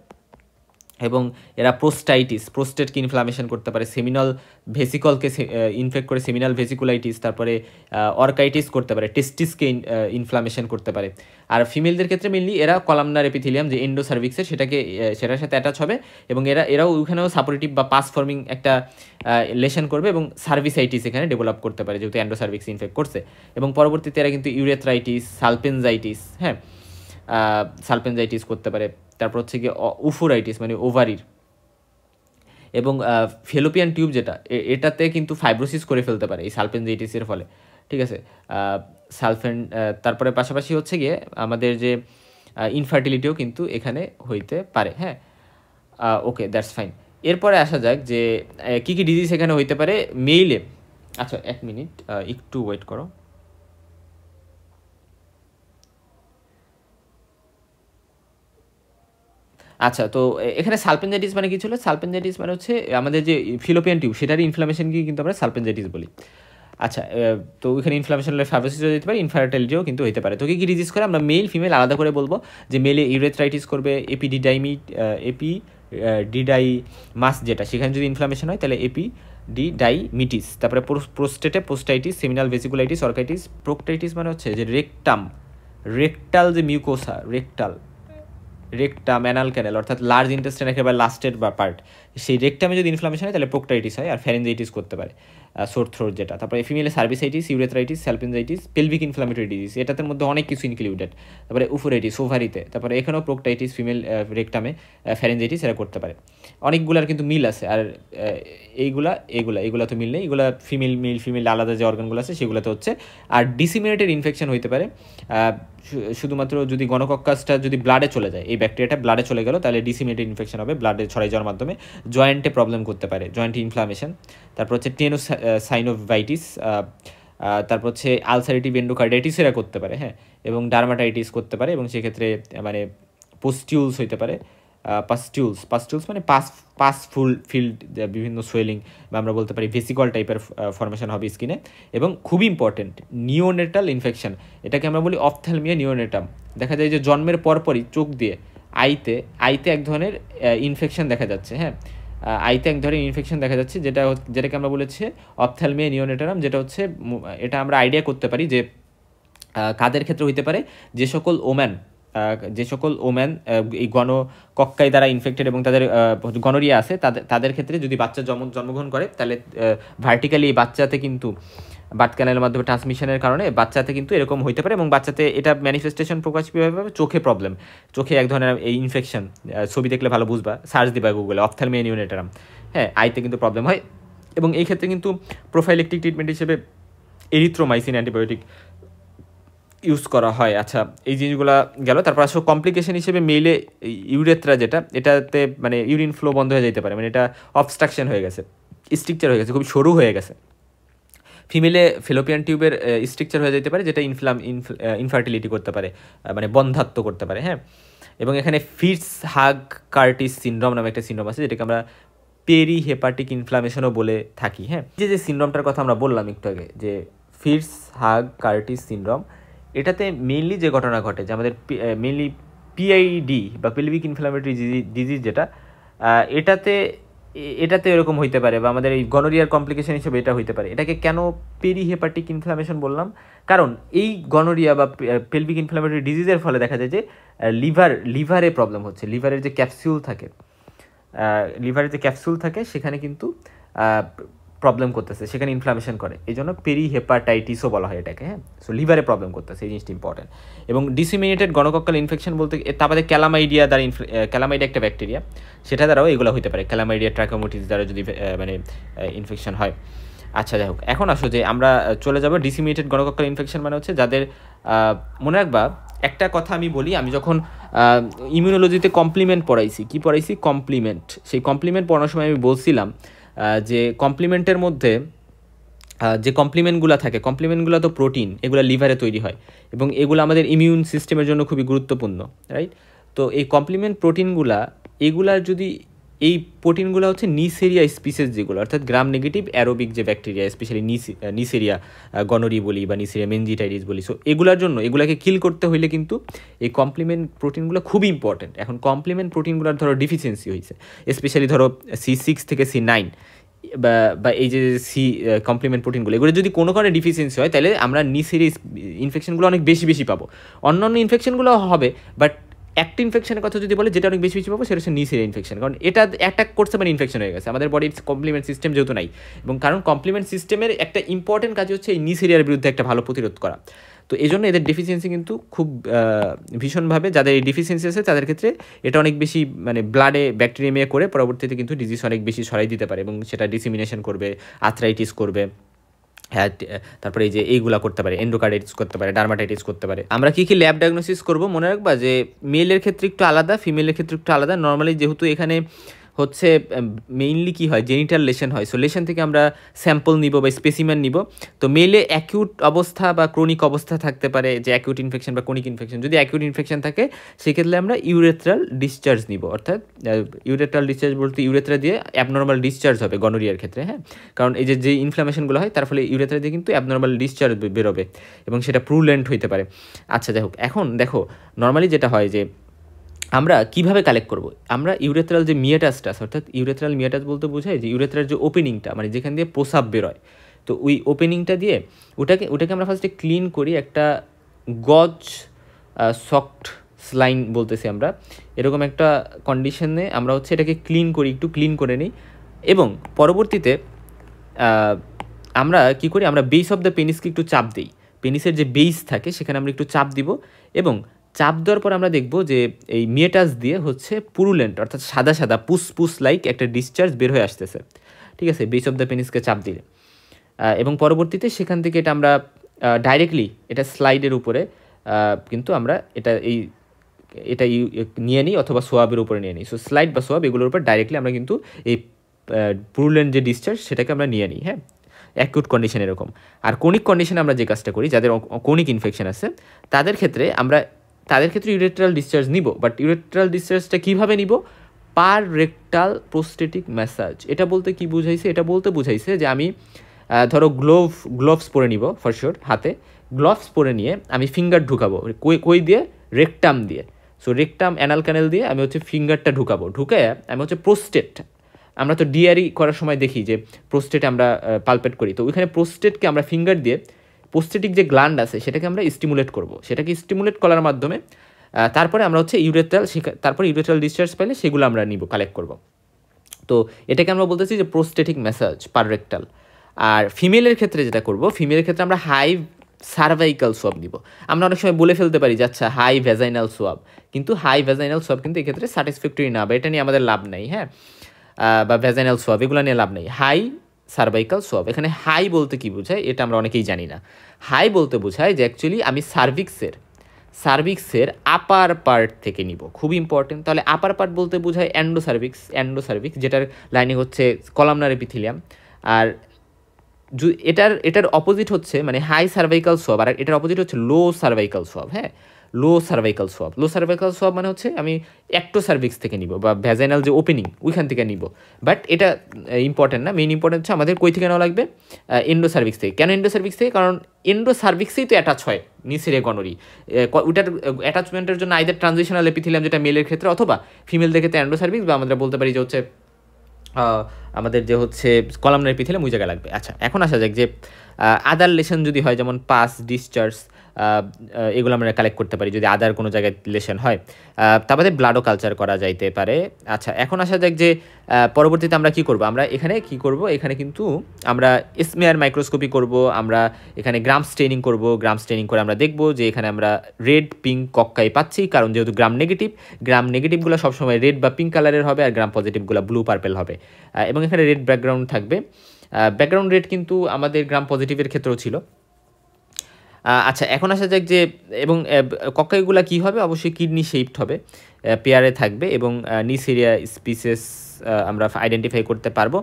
এবং এরা প্রোস্টেটকে ইনফ্লামেশন করতে পারে, সেমিনাল ভেসিকলকে ইনফেক্ট করে সেমিনাল ভেসিকুলাইটিস, তারপরে অর্কাইটিস করতে পারে, টেস্টিসকে ইনফ্লামেশন করতে পারে। আর ফিমেলদের ক্ষেত্রে মেনলি এরা কলামনার এপিথেলিয়াম যে এন্ডো সার্ভিক্সের, সেটার সাথে অ্যাটাচ হবে, এবং এরাও ওইখানেও সাপোর্টিভ বা পাস ফর্মিং একটা লেশন করবে, এবং সার্ভিসাইটিস এখানে ডেভেলপ করতে পারে যেহেতু এন্ডো সার্ভিক্স ইনফেক্ট করছে। এবং পরবর্তীতে এরা কিন্তু ইউরেথ্রাইটিস, সালপেনজাইটিস করতে পারে। তারপর হচ্ছে গিয়ে উফোরাইটিস মানে ওভারির, এবং ফেলোপিয়ান টিউব যেটা এটাতে কিন্তু ফাইব্রোসিস করে ফেলতে পারে এই সালপেনজাইটিসের ফলে, ঠিক আছে। তারপরে পাশাপাশি হচ্ছে গিয়ে আমাদের যে ইনফার্টিলিটিও কিন্তু এখানে হইতে পারে, হ্যাঁ। ওকে, দ্যাটস ফাইন। এরপরে আসা যাক যে কী কী ডিজিজ এখানে হইতে পারে মেইলে। আচ্ছা, 1 মিনিট একটু ওয়েট করো। আচ্ছা, তো এখানে সালপেনজাইটিস মানে কি ছিল? সালপেনজাইটিস মানে হচ্ছে আমাদের যে ফিলোপিয়ান টিউব সেটারই ইনফ্লামেশনকে কিন্তু আমরা সালপেনজাইটিস বলি। আচ্ছা, তো ওইখানে ইনফ্লামেশন হলে ফাইব্রোসিস হয়ে যেতে পারে, ইনফার্টিলিটিও কিন্তু হতে পারে। তো কি ডিজিজ করে আমরা মেল ফিমেল আলাদা করে বলবো, যে মেলে ইউরেথ্রাইটিস করবে, এপিডিডাইমাস যেটা, সেখানে যদি ইনফ্লামেশন হয় তাহলে এপিডিডাইমিটিস। তারপরে প্রোস্টেটে পোস্টাইটিস, সেমিনাল ভেসিকুলাইটিস, অর্কাইটিস। প্রোক্টাইটিস মানে হচ্ছে যে রেকটাল যে মিউকোসা, রেকটাম অ্যানাল ক্যানেল অর্থাৎ লার্জ ইন্টেস্টাইন একেবারে লাস্টের বা পার্ট, সেই রেকটামে যদি ইনফ্লামেশন হয় তাহলে প্রোক্টাইটিস হয়, আর ফ্যারেঞ্জাইটিস করতে পারে, সোর থ্রোট যেটা। তারপরে ফিমেলে cervicitis, urethritis, salpingitis, pelvic inflammatory disease, এটাতে মধ্যে অনেক কিছু ইনক্লুডেড। তারপরে উফোরাইটিস ওভারিতে, তারপরে এখানেও প্রোক্টাইটিস, ফিমেল রেকটামে ফ্যারেঞ্জাইটিস, এরা করতে পারে। অনেকগুলার কিন্তু মিল আছে, আর এইগুলা তো মিল নেই, এগুলা ফিমেল আলাদা যে অর্গানগুলো আছে সেগুলোতে হচ্ছে। আর ডিসিমিনেটেড ইনফেকশন হইতে পারে শুধুমাত্র যদি গনোকক্কাসটা যদি ব্লাডে চলে যায়, এই ব্যাকটেরিয়াটা ব্লাডে চলে গেল তাহলে ডিসিমিনেটেড ইনফেকশন হবে, ব্লাডে ছড়াই যাওয়ার মাধ্যমে জয়েন্টে প্রবলেম করতে পারে, জয়েন্টে ইনফ্লামেশন। তারপর হচ্ছে টেনোসাইনোভাইটিস, তারপর হচ্ছে আলসারেটিভ এন্ডোকার্ডাইটিস এরা করতে পারে, হ্যাঁ, এবং ডার্মাটাইটিস করতে পারে, এবং সেক্ষেত্রে মানে পোস্টিউলস হইতে পারে, পাস্টিউলস মানে ফিল্ড বিভিন্ন সোয়েলিং, বা আমরা বলতে পারি ভেসিকল টাইপের ফর্মেশন হবে স্কিনে। এবং খুবই ইম্পর্টেন্ট নিওনেটাল ইনফেকশন, এটাকে আমরা বলি অপথ্যালমিয়া নিওনেটাম। দেখা যায় যে জন্মের পরপরই চোখ দিয়ে আইতে এক ধরনের ইনফেকশন দেখা যাচ্ছে, হ্যাঁ, আইতে এক ধরনের ইনফেকশন দেখা যাচ্ছে, যেটাকে আমরা বলেছি অপথ্যালমিয়া নিওনেটারাম। যেটা হচ্ছে এটা আমরা আইডিয়া করতে পারি যে কাদের ক্ষেত্রে হইতে পারে, যে সকল ওম্যান এই গণকক্কাই দ্বারা ইনফেক্টেড এবং তাদের গনোরিয়া আছে, তাদের ক্ষেত্রে যদি বাচ্চা জন্মগ্রহণ করে তাহলে ভার্টিক্যালি এই বাচ্চাতে কিন্তু বার্থ ক্যানেলের মাধ্যমে ট্রান্সমিশনের কারণে বাচ্চাতে কিন্তু এরকম হইতে পারে, এবং বাচ্চাতে এটা ম্যানিফেস্টেশন প্রকাশ কীভাবে হবে, চোখে এক ধরনের এই ইনফেকশন, ছবি দেখলে ভালো বুঝবা, সার্চ দিবা গুগলে অপথ্যালমিয়া নিওনেটারাম, হ্যাঁ, আইতে কিন্তু প্রবলেম হয়। এবং এই ক্ষেত্রে কিন্তু প্রোফাইলেকটিক ট্রিটমেন্ট হিসেবে এরিথ্রোমাইসিন অ্যান্টিবায়োটিক ইউজ করা হয়। আচ্ছা, এই জিনিসগুলো গেল। তারপর আসলে কমপ্লিকেশন হিসেবে মেইলে ইউরেথ্রা যেটা, এটাতে মানে ইউরিন ফ্লো বন্ধ হয়ে যেতে পারে, মানে এটা অবস্ট্রাকশন হয়ে গেছে, স্ট্রিকচার হয়ে গেছে, খুব সরু হয়ে গেছে। ফিমেলে ফেলোপিয়ান টিউবের স্ট্রিকচার হয়ে যেতে পারে, যেটা ইনফার্টিলিটি করতে পারে, মানে বন্ধাত্ব করতে পারে, হ্যাঁ। এবং এখানে ফিটস-হাগ-কার্টিস সিনড্রোম নামে একটা সিনড্রোম আছে, যেটাকে আমরা পেরিহেপাটিক ইনফ্লামেশনও বলে থাকি, হ্যাঁ। যে সিনড্রোমটার কথা আমরা বললাম একটু আগে, যে ফিটস-হাগ-কার্টিস সিনড্রোম, এটাতে মেইনলি যে ঘটনা ঘটে যে আমাদের মেইনলি পিআইডি বা পেলভিক ইনফ্লামেটরি ডিজিজ যেটা, এটাতে এরকম হইতে পারে, বা আমাদের এই গনোরিয়ার কমপ্লিকেশন হিসেবে এটা হইতে পারে। এটাকে কেন পেরিহেপাটিক ইনফ্লামেশন বললাম? কারণ এই গনোরিয়া বা পেলভিক ইনফ্লামেটরি ডিজিজের ফলে দেখা যায় যে লিভারে প্রবলেম হচ্ছে, লিভারের যে ক্যাপসুল থাকে সেখানে কিন্তু প্রবলেম করতেছে, সেখানে ইনফ্লামেশন করে, এই জন্য পেরিহেপাটাইটিসও বলা হয় এটাকে, হ্যাঁ। সো লিভারে প্রবলেম করতেছে, এই জিনিসটা ইম্পর্টেন্ট। এবং ডিসিমিনেটেড গনোকক্কাল ইনফেকশন বলতে তারপরে ক্যালামাইডিয়া দ্বারা, ক্যালামাইডিয়া একটা ব্যাকটেরিয়া, সেটা দ্বারাও এগুলো হতে পারে, ক্যালামাইডিয়া ট্রাকোমোটিস দ্বারা যদি মানে ইনফেকশন হয়। আচ্ছা, যাই হোক, এখন আসো যে আমরা চলে যাবো ডিসিমিনেটেড গনোকক্কাল ইনফেকশন মানে হচ্ছে যাদের মনে রাখবা একটা কথা আমি বলি, আমি যখন ইমিউনোলজিতে কমপ্লিমেন্ট পড়াইছি, কমপ্লিমেন্ট, সেই কমপ্লিমেন্ট পড়ানোর সময় আমি বলছিলাম যে কমপ্লিমেন্টের মধ্যে যে কমপ্লিমেন্টগুলো থাকে, কমপ্লিমেন্টগুলো তো প্রোটিন, এগুলো লিভারে তৈরি হয় এবং এগুলো আমাদের ইমিউন সিস্টেমের জন্য খুবই গুরুত্বপূর্ণ, রাইট? তো এই কমপ্লিমেন্ট এগুলার যদি এই প্রোটিনগুলো হচ্ছে নিসেরিয়া স্পিসিস যেগুলো, অর্থাৎ গ্রাম নেগেটিভ অ্যারোবিক যে ব্যাকটেরিয়া, স্পেশালি নিসেরিয়া গনোরি বলি বা নিসেরিয়া মেনজিটাইটিস বলি, সো এগুলোর জন্য এগুলাকে কিল করতে হইলে কিন্তু এই কমপ্লিমেন্ট প্রোটিনগুলো খুবই ইম্পর্টেন্ট। এখন কমপ্লিমেন্ট প্রোটিনগুলোর ধরো ডিফিসিয়েন্সি হয়েছে, স্পেশালি ধরো C6 থেকে C9 বা এই যে কমপ্লিমেন্ট প্রোটিনগুলো, এগুলো যদি কোনো কারণে ডিফিসিয়েন্সি হয় তাহলে আমরা নিসেরিয়া ইনফেকশনগুলো অনেক বেশি পাবো। অন্যান্য ইনফেকশনগুলো হবে, বাট একটা ইনফেকশনের কথা যদি বলে যেটা অনেক বেশি পাবো সেটা হচ্ছে নিসেরিয়া ইনফেকশন, কারণ এটা অ্যাটাক করছে মানে ইনফেকশন হয়ে গেছে, আমাদের বডির কমপ্লিমেন্ট সিস্টেম যেহেতু নাই, এবং কারণ কমপ্লিমেন্ট সিস্টেমের একটা ইম্পর্টেন্ট কাজ হচ্ছে এই নিসেরিয়ার বিরুদ্ধে একটা ভালো প্রতিরোধ করা। তো এই জন্য এদের ডেফিসিয়েন্সি কিন্তু খুব ভীষণভাবে, যাদের এই ডেফিসিয়েন্সি আছে তাদের ক্ষেত্রে এটা অনেক বেশি মানে ব্লাডে ব্যাকটেরিয়ামিয়া করে পরবর্তীতে কিন্তু ডিজিজ অনেক বেশি ছড়াই দিতে পারে এবং সেটা ডিসিমিনেশন করবে, আর্থ্রাইটিস করবে, হ্যাঁ, তারপরে এই যে এইগুলা করতে পারে, এন্ডোকার্ডাইটিস করতে পারে, ডার্মাটাইটিস করতে পারে। আমরা কি ল্যাব ডায়াগনোসিস করব মনে রাখবা যে মেলের ক্ষেত্রে একটু আলাদা, ফিমেলের ক্ষেত্রে একটু আলাদা। নর্মালি যেহেতু এখানে হচ্ছে মেইনলি কী হয়, জেনিটাল লেশন হয়, সো লেশন থেকে আমরা স্যাম্পল নিব বা স্পেসিমেন নিব। তো মেলে অ্যাকিউট অবস্থা বা ক্রনিক অবস্থা থাকতে পারে, যে অ্যাকিউট ইনফেকশন বা ক্রনিক ইনফেকশন। যদি অ্যাকিউট ইনফেকশন থাকে সেক্ষেত্রে আমরা ইউরেথ্রাল ডিসচার্জ নিব, অর্থাৎ ইউরেথ্রাল ডিসচার্জ বলতে ইউরেথ্রা দিয়ে অ্যাবনর্মাল ডিসচার্জ হবে গনোরিয়ার ক্ষেত্রে, হ্যাঁ, কারণ এই যে ইনফ্লামেশনগুলো হয় তার ফলে ইউরেথ্রা দিয়ে কিন্তু অ্যাবনর্মাল ডিসচার্জ বেরোবে এবং সেটা প্রুলেন্ট হইতে পারে। আচ্ছা, যাই হোক, এখন দেখো নর্মালি যেটা হয় যে আমরা কিভাবে কালেক্ট করব, আমরা ইউরেথ্রাল যে মিয়াটাসটা, অর্থাৎ ইউরেথ্রাল মিয়াটাস বলতে বোঝায় যে ইউরেথ্রার যে ওপেনিংটা, মানে যেখান দিয়ে প্রসাব বেরোয়, তো ওই ওপেনিংটা দিয়ে ওটাকে আমরা ফার্স্টে ক্লিন করি একটা গজ সফট স্লাইন বলতেছি আমরা, এরকম একটা কন্ডিশনে আমরা হচ্ছে এটাকে ক্লিন করি, একটু ক্লিন করে নিই এবং পরবর্তীতে আমরা কি করি, আমরা বেস অফ দ্য পেনিসকে একটু চাপ দিই, পেনিসের যে বেস থাকে সেখানে আমরা একটু চাপ দিব এবং চাপ দেওয়ার পর আমরা দেখব যে এই মিয়েটাস দিয়ে হচ্ছে পুরুলেন্ট, অর্থাৎ সাদা সাদা পুস লাইক একটা ডিসচার্জ বের হয়ে আসতেছে, ঠিক আছে, বেস অফ দ্য পেনিসকে চাপ দিলে। এবং পরবর্তীতে সেখান থেকে এটা আমরা ডাইরেক্টলি এটা স্লাইডের উপরে কিন্তু আমরা এটা নিয়ে নিই অথবা সোয়াবের উপরে নিয়ে নিই। সো স্লাইড বা সোয়াব এগুলোর উপর ডাইরেক্টলি আমরা কিন্তু এই পুরুলেন্ট যে ডিসচার্জ সেটাকে আমরা নিয়ে নিই, হ্যাঁ, অ্যাকিউট কন্ডিশন এরকম। আর কোনিক কন্ডিশনে আমরা যে কাজটা করি, যাদের কোনিক ইনফেকশন আছে তাদের ক্ষেত্রে ইউরেথ্রাল ডিসচার্জ নিব, বাট ইউরেথ্রাল ডিসচার্জটা কীভাবে নিব, পার রেকটাল প্রোস্টেটিক ম্যাসাজ। এটা বলতে কি বুঝাইছে, এটা বলতে বুঝাইছে যে আমি ধরো গ্লোভস পরে নিব, ফর শিওর হাতে গ্লোভস পরে নিয়ে আমি ফিঙ্গার ঢুকাবো, কই দিয়ে, রেকটাম দিয়ে। সো রেকটাম অ্যানাল ক্যানেল দিয়ে আমি হচ্ছে ফিঙ্গারটা ঢুকায় আমি হচ্ছে প্রোস্টেট, আমরা তো ডিআরই করার সময় দেখি যে প্রোস্টেট আমরা পালপেট করি, তো ওইখানে প্রোস্টেটকে আমরা ফিঙ্গার দিয়ে প্রোস্টেটিক যে গ্ল্যান্ড আছে সেটাকে আমরা স্টিমুলেট করব, সেটাকে স্টিমুলেট করার মাধ্যমে তারপরে আমরা হচ্ছে ইউরেথ্রাল ডিসচার্জ পাইলে সেগুলো আমরা নিব, কালেক্ট করব। তো এটাকে আমরা বলতেছি যে প্রোস্টেটিক ম্যাসাজ পার রেকটাল। আর ফিমেলের ক্ষেত্রে যেটা করব, ফিমেলের ক্ষেত্রে আমরা হাই সার্ভাইকাল সোয়াব নিব। আমরা অনেক সময় বলে ফেলতে পারি যে আচ্ছা হাই ভ্যাজাইনাল সোয়াব, কিন্তু হাই ভ্যাজাইনাল সোয়াব কিন্তু এক্ষেত্রে স্যাটিসফ্যাক্টরি না, বা এটা নিয়ে আমাদের লাভ নাই, হ্যাঁ, বা ভ্যাজাইনাল সোয়াব এগুলো নিয়ে লাভ নেই। হাই সার্ভাইকাল সোয়াব, এখানে হাই বলতে কি বোঝায় এটা আমরা অনেকেই জানি না। হাই বলতে বোঝায় যে অ্যাকচুয়ালি আমি সার্ভিক্সের আপার পার্ট থেকে নিব, খুব ইম্পর্টেন্ট। তাহলে আপার পার্ট বলতে বোঝায় এন্ডোসার্ভিক্স, যেটার লাইনিং হচ্ছে কলামনার এপিথেলিয়াম। আর এটার অপোজিট হচ্ছে মানে হাই সার্ভাইকাল সোয়াব, আর এটার অপোজিট হচ্ছে লো সার্ভাইকাল সোয়াব, হ্যাঁ, লো সার্ভাইকাল সোয়াব মানে হচ্ছে আমি অ্যাক্টোসার্ভিক্স থেকে নিব বা ভ্যাজাইনাল যে ওপেনিং ওইখান থেকে নিব। বাট এটা ইম্পর্টেন্ট না, মেইন ইম্পর্টেন্ট হচ্ছে আমাদের কই থেকে নেওয়া লাগবে, এন্ডোসার্ভিক্স থেকে। কেন এন্ডোসার্ভিক্স থেকে? কারণ এন্ডোসার্ভিক্সেই তো অ্যাটাচ হয় নিচের গনোরি, ওটার অ্যাটাচমেন্টের জন্য আইদার ট্রানজিশনাল এপিথেলিয়াম যেটা মেলের ক্ষেত্রে, অথবা ফিমেলদের ক্ষেত্রে এন্ডোসার্ভিক্স, বা আমরা বলতে পারি যে হচ্ছে আমাদের যে হচ্ছে কলামনার এপিথেলিয়াম ওই জায়গায় লাগবে। আচ্ছা, এখন আসা যাক যে আদার লেশন যদি হয়, যেমন পাস, ডিসচার্জ, এগুলো আমরা কালেক্ট করতে পারি যদি আদার কোনো জায়গায় লেশন হয়। তারপরে ব্লাডও কালচার করা যাইতে পারে। আচ্ছা, এখন আসা যাক যে পরবর্তীতে আমরা কি করব, এখানে কিন্তু আমরা স্মেয়ার মাইক্রোস্কোপি করব, আমরা এখানে গ্রাম স্টেনিং করে আমরা দেখব যে এখানে আমরা রেড পিঙ্ক কক্কাই পাচ্ছি, কারণ যেহেতু গ্রাম নেগেটিভগুলো সবসময় রেড বা পিঙ্ক কালারের হবে, আর গ্রাম পজিটিভগুলো ব্লু পার্পেল হবে, এবং এখানে রেড ব্যাকগ্রাউন্ড থাকবে। ব্যাকগ্রাউন্ড রেড কিন্তু আমাদের গ্রাম পজিটিভের ক্ষেত্রেও ছিল। আচ্ছা, এখন আসা যাক যে এবং কক্কাইগুলো কী হবে, অবশ্যই কিডনি শেপড হবে, পেয়ারে থাকবে এবং নিসেরিয়া স্পিসিস আমরা আইডেন্টিফাই করতে পারবো।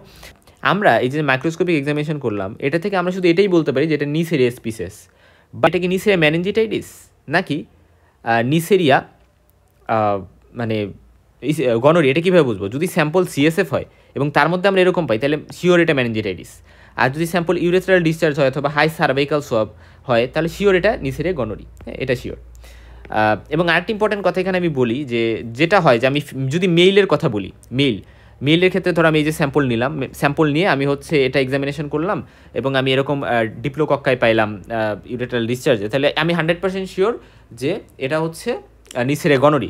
আমরা এই যে মাইক্রোস্কোপিক এক্সামিনেশন করলাম, এটা থেকে আমরা শুধু এটাই বলতে পারি যে এটা নিসেরিয়া স্পিসিস, বা এটা কি নিসেরিয়া ম্যানেঞ্জিটাইটিস নাকি নিসেরিয়া মানে গনোরিয়া, এটা কীভাবে বুঝবো? যদি স্যাম্পল সিএসএফ হয় এবং তার মধ্যে আমরা এরকম পাই, তাহলে শিওর এটা ম্যানেঞ্জিটাইটিস। আর যদি স্যাম্পল ইউরেথ্রাল ডিসচার্জ হয় অথবা হাই সার্ভাইকাল সোয়াব হয়, তাহলে শিওর এটা নিসেরিয়া গনোরি, এটা শিওর। এবং আরেকটি ইম্পর্টেন্ট কথা এখানে আমি বলি যে যেটা হয় যে আমি যদি মেইলের কথা বলি, মেইলের ক্ষেত্রে ধরো আমি এই যে স্যাম্পল নিয়ে আমি হচ্ছে এটা এক্সামিনেশন করলাম এবং আমি এরকম ডিপ্লোকক্কায় পাইলাম ইউরেথ্রাল ডিসচার্জে, তাহলে আমি 100% শিওর যে এটা হচ্ছে নিসেরিয়া গনোরি।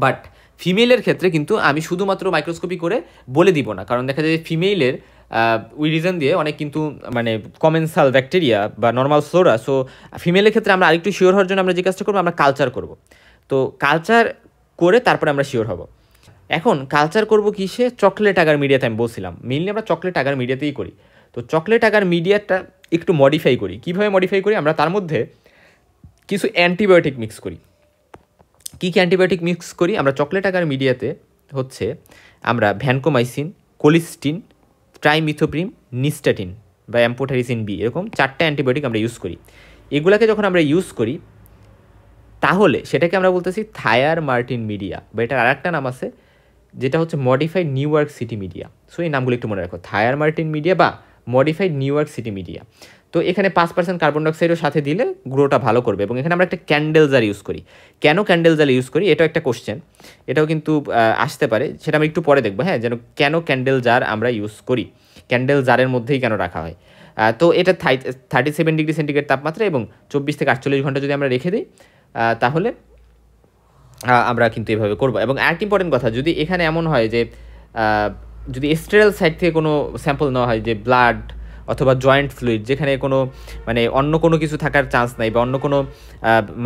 বাট ফিমেলের ক্ষেত্রে কিন্তু আমি শুধুমাত্র মাইক্রোস্কোপি করে বলে দিব না, কারণ দেখা যায় ফিমেলের ওই রিজন দিয়ে অনেক কিন্তু মানে কমেন্সাল ব্যাকটেরিয়া বা নর্মাল ফ্লোরা। সো ফিমেলের ক্ষেত্রে আমরা আরেকটু শিওর হওয়ার জন্য আমরা যে কাজটা করবো, আমরা কালচার করব। তো কালচার করে তারপরে আমরা শিওর হব। এখন কালচার করব কিসে? চকলেট আগার মিডিয়াতে আমি বলছিলাম, মেইনলি আমরা চকলেট আগার মিডিয়াতেই করি। তো চকলেট আগার মিডিয়াটা একটু মডিফাই করি। কীভাবে মডিফাই করি? আমরা তার মধ্যে কিছু অ্যান্টিবায়োটিক মিক্স করি। কী কী অ্যান্টিবায়োটিক মিক্স করি? আমরা চকলেট আগার মিডিয়াতে হচ্ছে আমরা ভ্যানকোমাইসিন, কোলিস্টিন, ট্রাইমিথোপ্রিম, নিস্টাটিন বা অ্যাম্পোটারিসিন বি, এরকম 4টা অ্যান্টিবায়োটিক আমরা ইউজ করি। এগুলাকে যখন আমরা ইউজ করি তাহলে সেটাকে আমরা বলতেছি থায়ার মার্টিন মিডিয়া, বা এটার আরেকটা নাম আছে যেটা হচ্ছে modified new York city media. So এই নামগুলো একটু মনে রাখো, থায়ার মার্টিন মিডিয়া বা modified new York city media. তো এখানে 5% কার্বন ডাইঅক্সাইডও সাথে দিলে গ্রোটা ভালো করবে। এবং এখানে আমরা একটা ক্যান্ডেল জার ইউজ করি। কেন ক্যান্ডেল জার ইউজ করি? এটাও একটা কোশ্চেন, এটাও কিন্তু আসতে পারে, সেটা আমরা একটু পরে দেখবো। হ্যাঁ, যেন কেন ক্যান্ডেল জার আমরা ইউজ করি, ক্যান্ডেল জারের মধ্যেই কেন রাখা হয়। তো এটা 37 ডিগ্রি সেন্টিগ্রেড তাপমাত্রা এবং 24 থেকে 48 ঘন্টা যদি আমরা রেখে দিই তাহলে আমরা কিন্তু এভাবে করবো। এবং আরেকটি ইম্পর্টেন্ট কথা, যদি এখানে এমন হয় যে যদি স্টেরাইল সাইড থেকে কোনো স্যাম্পল নেওয়া হয়, যে ব্লাড অথবা জয়েন্ট ফ্লুইড, যেখানে কোনো মানে অন্য কোনো কিছু থাকার চান্স নাই, বা অন্য কোনো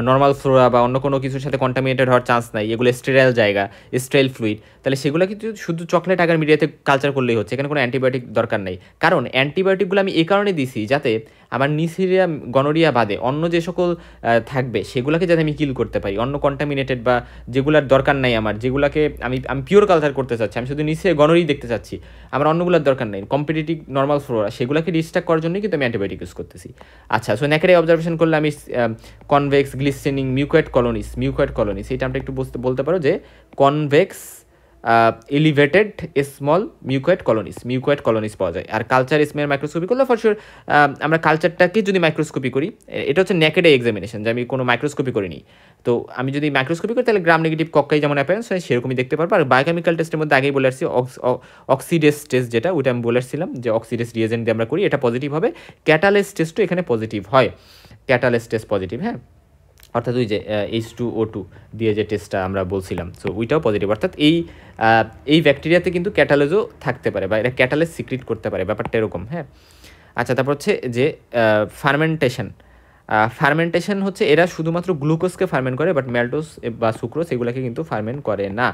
নর্মাল ফ্লোরা বা অন্য কোনো কিছুর সাথে কন্টামিনেটেড হওয়ার চান্স নাই, এগুলো স্টেরাইল জায়গা, স্টেরাইল ফ্লুইড, তাহলে সেগুলো কিন্তু শুধু চকলেট আগার মিডিয়াতে কালচার করলেই হচ্ছে। এখানে কোনো অ্যান্টিবায়োটিক দরকার নেই। কারণ অ্যান্টিবায়োটিকগুলো আমি এই কারণে দিছি যাতে আমার নিসিরিয়া গনোরিয়া বাদে অন্য যে সকল থাকবে সেগুলোকে যাতে আমি কিল করতে পারি। অন্য কন্টামিনেটেড বা যেগুলোর দরকার নাই আমার, যেগুলোকে আমি পিওর কালচার করতে চাচ্ছি, আমি শুধু নিসিরিয়া গনোরিয়া দেখতে চাচ্ছি, আমার অন্যগুলোর দরকার নেই, কম্পিটিটিভ নর্মাল ফ্লোরা, সেগুলোকে ডিস্ট্রাক্ট করার জন্যই কিন্তু আমি অ্যান্টিবায়োটিক ইউজ করতেছি। আচ্ছা, সো নেকেডে অবজারভেশন করলে আমি কনভেক্স গ্লিস্টেনিং মিউকয়েড কলোনিস এটা আমরা একটু বলতে পারো যে কনভেক্স এলিভেটেড স্মল মিউকয়েড কলোনিস পাওয়া যায়। আর কালচার স্মেল মাইক্রোস্কোপি করলে ফর শিওর আমরা কালচারটাকে যদি মাইক্রোস্কোপি করি, এটা হচ্ছে নেকেডে এক্সামিনেশন, যে আমি কোনো মাইক্রোস্কোপি করিনি। তো আমি যদি মাইক্রোস্কোপি করি তাহলে গ্রাম নেগেটিভ কক্কাই যেমন অ্যাপিয়ারেন্স হয় সেরকমই দেখতে পারবো। আর বায়োকেমিক্যাল টেস্টের মধ্যে আগেই বলে আসছি অক্সিডেস টেস্ট, যেটা ওইটা আমি বলে আসছিলাম যে অক্সিডেস রিয়েজেন্ট দিয়ে আমরা করি, এটা পজিটিভ হবে। ক্যাটালেস টেস্টও এখানে পজিটিভ হয়, ক্যাটালেস টেস্ট পজিটিভ। হ্যাঁ, অর্থাৎ ওই যে H2O2 দিয়ে যে টেস্টটা আমরা বলছিলাম, সো ওইটাও পজিটিভ। অর্থাৎ এই ব্যাকটেরিয়াতে কিন্তু ক্যাটালেজও থাকতে পারে, বা এটা ক্যাটালেজ সিক্রিট করতে পারে, ব্যাপারটা এরকম। হ্যাঁ, আচ্ছা, তারপর হচ্ছে যে ফার্মেন্টেশন হচ্ছে এরা শুধুমাত্র গ্লুকোজকে ফার্মেন্ট করে, বাট ম্যালটোজ বা সুক্রোজ এগুলোকে কিন্তু ফার্মেন্ট করে না।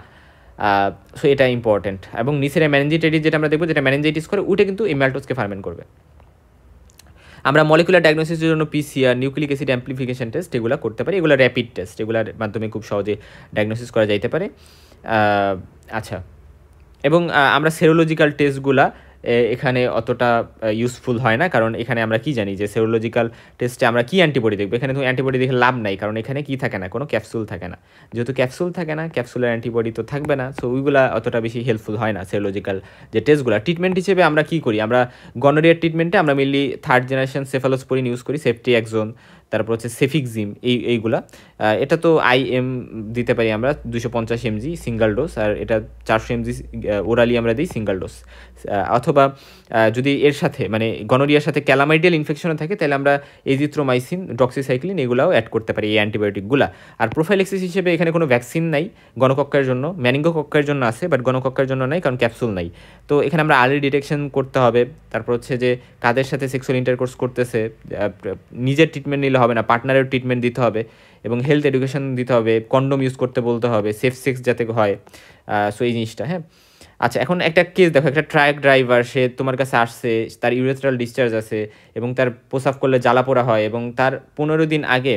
সো এটা ইম্পর্টেন্ট। এবং নিচের মেনিনজাইটিস যেটা আমরা দেখবো, যেটা মেনিনজাইটিস করে, ওইটা কিন্তু এই ম্যালটোজকে ফার্মেন্ট করবে। আমরা মলিকুলার ডায়াগনোসিসের জন্য PCR, nucleic acid amplification test এগুলো করতে পারি। এগুলো র্যাপিড টেস্ট, এগুলোর মাধ্যমে খুব সহজে ডায়াগনোসিস করা যাইতে পারে। আচ্ছা, এবং আমরা সেরোলজিক্যাল টেস্টগুলা এখানে অতটা ইউজফুল হয় না, কারণ এখানে আমরা কি জানি যে সেরোলজিক্যাল টেস্টে আমরা কি অ্যান্টিবডি দেখবো। এখানে তো অ্যান্টিবডি দেখে লাভ নাই, কারণ এখানে কি থাকে না, কোনো ক্যাপসুল থাকে না। যেহেতু ক্যাপসুল থাকে না, ক্যাপসুলের অ্যান্টিবডি তো থাকবে না, সো ওইগুলা অতটা বেশি হেল্পফুল হয় না সেরোলজিক্যাল যে টেস্টগুলো। ট্রিটমেন্ট হিসেবে আমরা কি করি? আমরা গনোরিয়ার ট্রিটমেন্টে আমরা mainly 3rd generation cephalosporin use করি, সেফট্রিয়াক্সোন, তারপর হচ্ছে সেফিক্সিম, এইগুলা। এটা তো IM দিতে পারি আমরা 250 mg সিঙ্গেল ডোজ, আর এটা 400 mg ওরালি আমরা দিই সিঙ্গেল ডোজ। অথবা যদি এর সাথে মানে গনোরিয়ার সাথে ক্যালামাইডিয়াল ইনফেকশনও থাকে, তাহলে আমরা এজিথ্রোমাইসিন, ডক্সিসাইক্লিন এগুলাও অ্যাড করতে পারি এই অ্যান্টিবায়োটিকগুলো। আর প্রোফাইলেক্সিস হিসেবে এখানে কোনো ভ্যাকসিন নাই গণকক্কার জন্য, ম্যানিঙ্গোকক্কার জন্য আছে, বাট গণকক্কার জন্য নাই, কারণ ক্যাপসুল নাই। তো এখানে আমরা আর্লি ডিটেকশন করতে হবে। তারপর হচ্ছে যে কাদের সাথে সেক্সুয়াল ইন্টারকোর্স করতেছে, নিজের ট্রিটমেন্ট নিলে হবে না, পার্টনারের ট্রিটমেন্ট দিতে হবে, এবং হেলথ এডুকেশন দিতে হবে, কন্ডোম ইউজ করতে বলতে হবে, সেফ সেক্স যাতে হয়। সো এই জিনিসটা। হ্যাঁ, আচ্ছা, এখন একটা কেস দেখো, একটা ট্রাক ড্রাইভার, সে তোমার কাছে আসছে, তার ইউরেথ্রাল ডিসচার্জ আছে এবং তার প্রসাব করলে জ্বালা পোড়া হয়, এবং তার 15 দিন আগে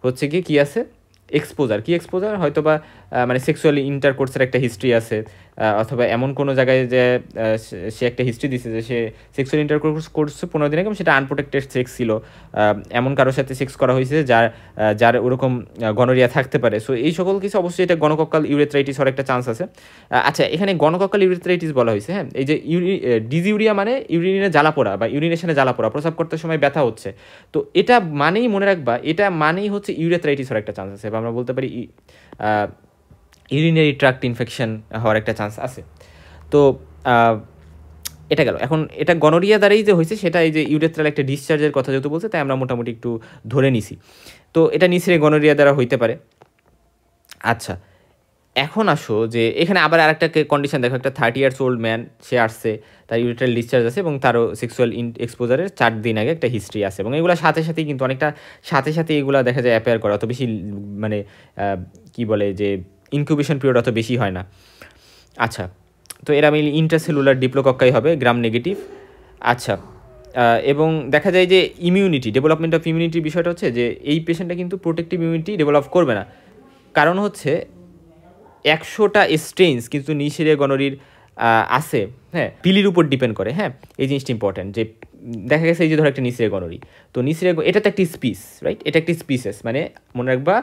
হচ্ছে কি আছে এক্সপোজার হয়তো বা মানে সেক্সুয়ালি ইন্টারকোর্সের একটা হিস্ট্রি আছে, অথবা এমন কোনো জায়গায় যে সে একটা হিস্ট্রি দিচ্ছে যে সে সেক্সুয়াল ইন্টারকোর্স করছে 15 দিন আগে, এবং সেটা আনপ্রোটেক্টেড সেক্স ছিল, এমন কারোর সাথে সেক্স করা হয়েছে যার ওরকম গনোরিয়া থাকতে পারে। সো এই সকল কিছু অবশ্যই এটা গণকক্কাল ইউরেথ্রাইটিস হওয়ার একটা চান্স আছে। আচ্ছা, এখানে গণকক্কাল ইউরেথ্রাইটিস বলা হয়েছে। হ্যাঁ, এই যে ডিজিউরিয়া মানে ইউরিনে জ্বালা পোড়া বা ইউরিনেশনে জ্বালা পোড়া, প্রসাব করতে সময় ব্যথা হচ্ছে, তো এটা মানেই মনে রাখবা, এটা মানেই হচ্ছে ইউরেথ্রাইটিস হওয়ার একটা চান্স আছে, বা আমরা বলতে পারি ইউরিনারি ট্র্যাক্ট ইনফেকশন হওয়ার একটা চান্স আছে। তো এটা গেল। এখন এটা গনোরিয়া দ্বারাই যে হয়েছে সেটা এই যে ইউরেথ্রাল একটা ডিসচার্জের কথা যেহেতু বলছে, তাই আমরা মোটামুটি একটু ধরে নিছি। তো এটা নিচে গনোরিয়া দ্বারা হইতে পারে। আচ্ছা, এখন আসো যে এখানে আবার আরেকটা কন্ডিশন দেখো, একটা 30 ইয়ার্স ওল্ড ম্যান, সে আসছে, তার ইউরিটারাল ডিসচার্জ আছে এবং তারও সেক্সুয়াল এক্সপোজারের 4 দিন আগে একটা হিস্ট্রি আছে, এবং এগুলো সাথে সাথেই কিন্তু অনেকটা সাথে সাথে এগুলো দেখা যায় অ্যাপেয়ার করে, অত বেশি মানে কি বলে যে ইনকিউবেশন পিরিয়ড অত বেশি হয় না। আচ্ছা, তো এরা মেইনলি ইন্ট্রাসেলুলার ডিপ্লোকক্কাই হবে, গ্রাম নেগেটিভ। আচ্ছা, এবং দেখা যায় যে ইমিউনিটি, ডেভেলপমেন্ট অফ ইমিউনিটির বিষয়টা হচ্ছে যে এই পেশেন্টটা কিন্তু প্রোটেক্টিভ ইমিউনিটি ডেভেলপ করবে না, কারণ হচ্ছে 100টা স্ট্রেইনস কিন্তু নিশিরিয়া গনোরির আছে, হ্যাঁ, পিলির উপর ডিপেন্ড করে। হ্যাঁ, এই জিনিসটা ইম্পর্ট্যান্ট যে দেখা গেছে এই যে ধরো একটা নিশিরিয়া গনোরি, তো নিশিরিয়া এটা তো একটি স্পিস, রাইট, এটা একটি স্পিসেস, মানে মনে রাখবা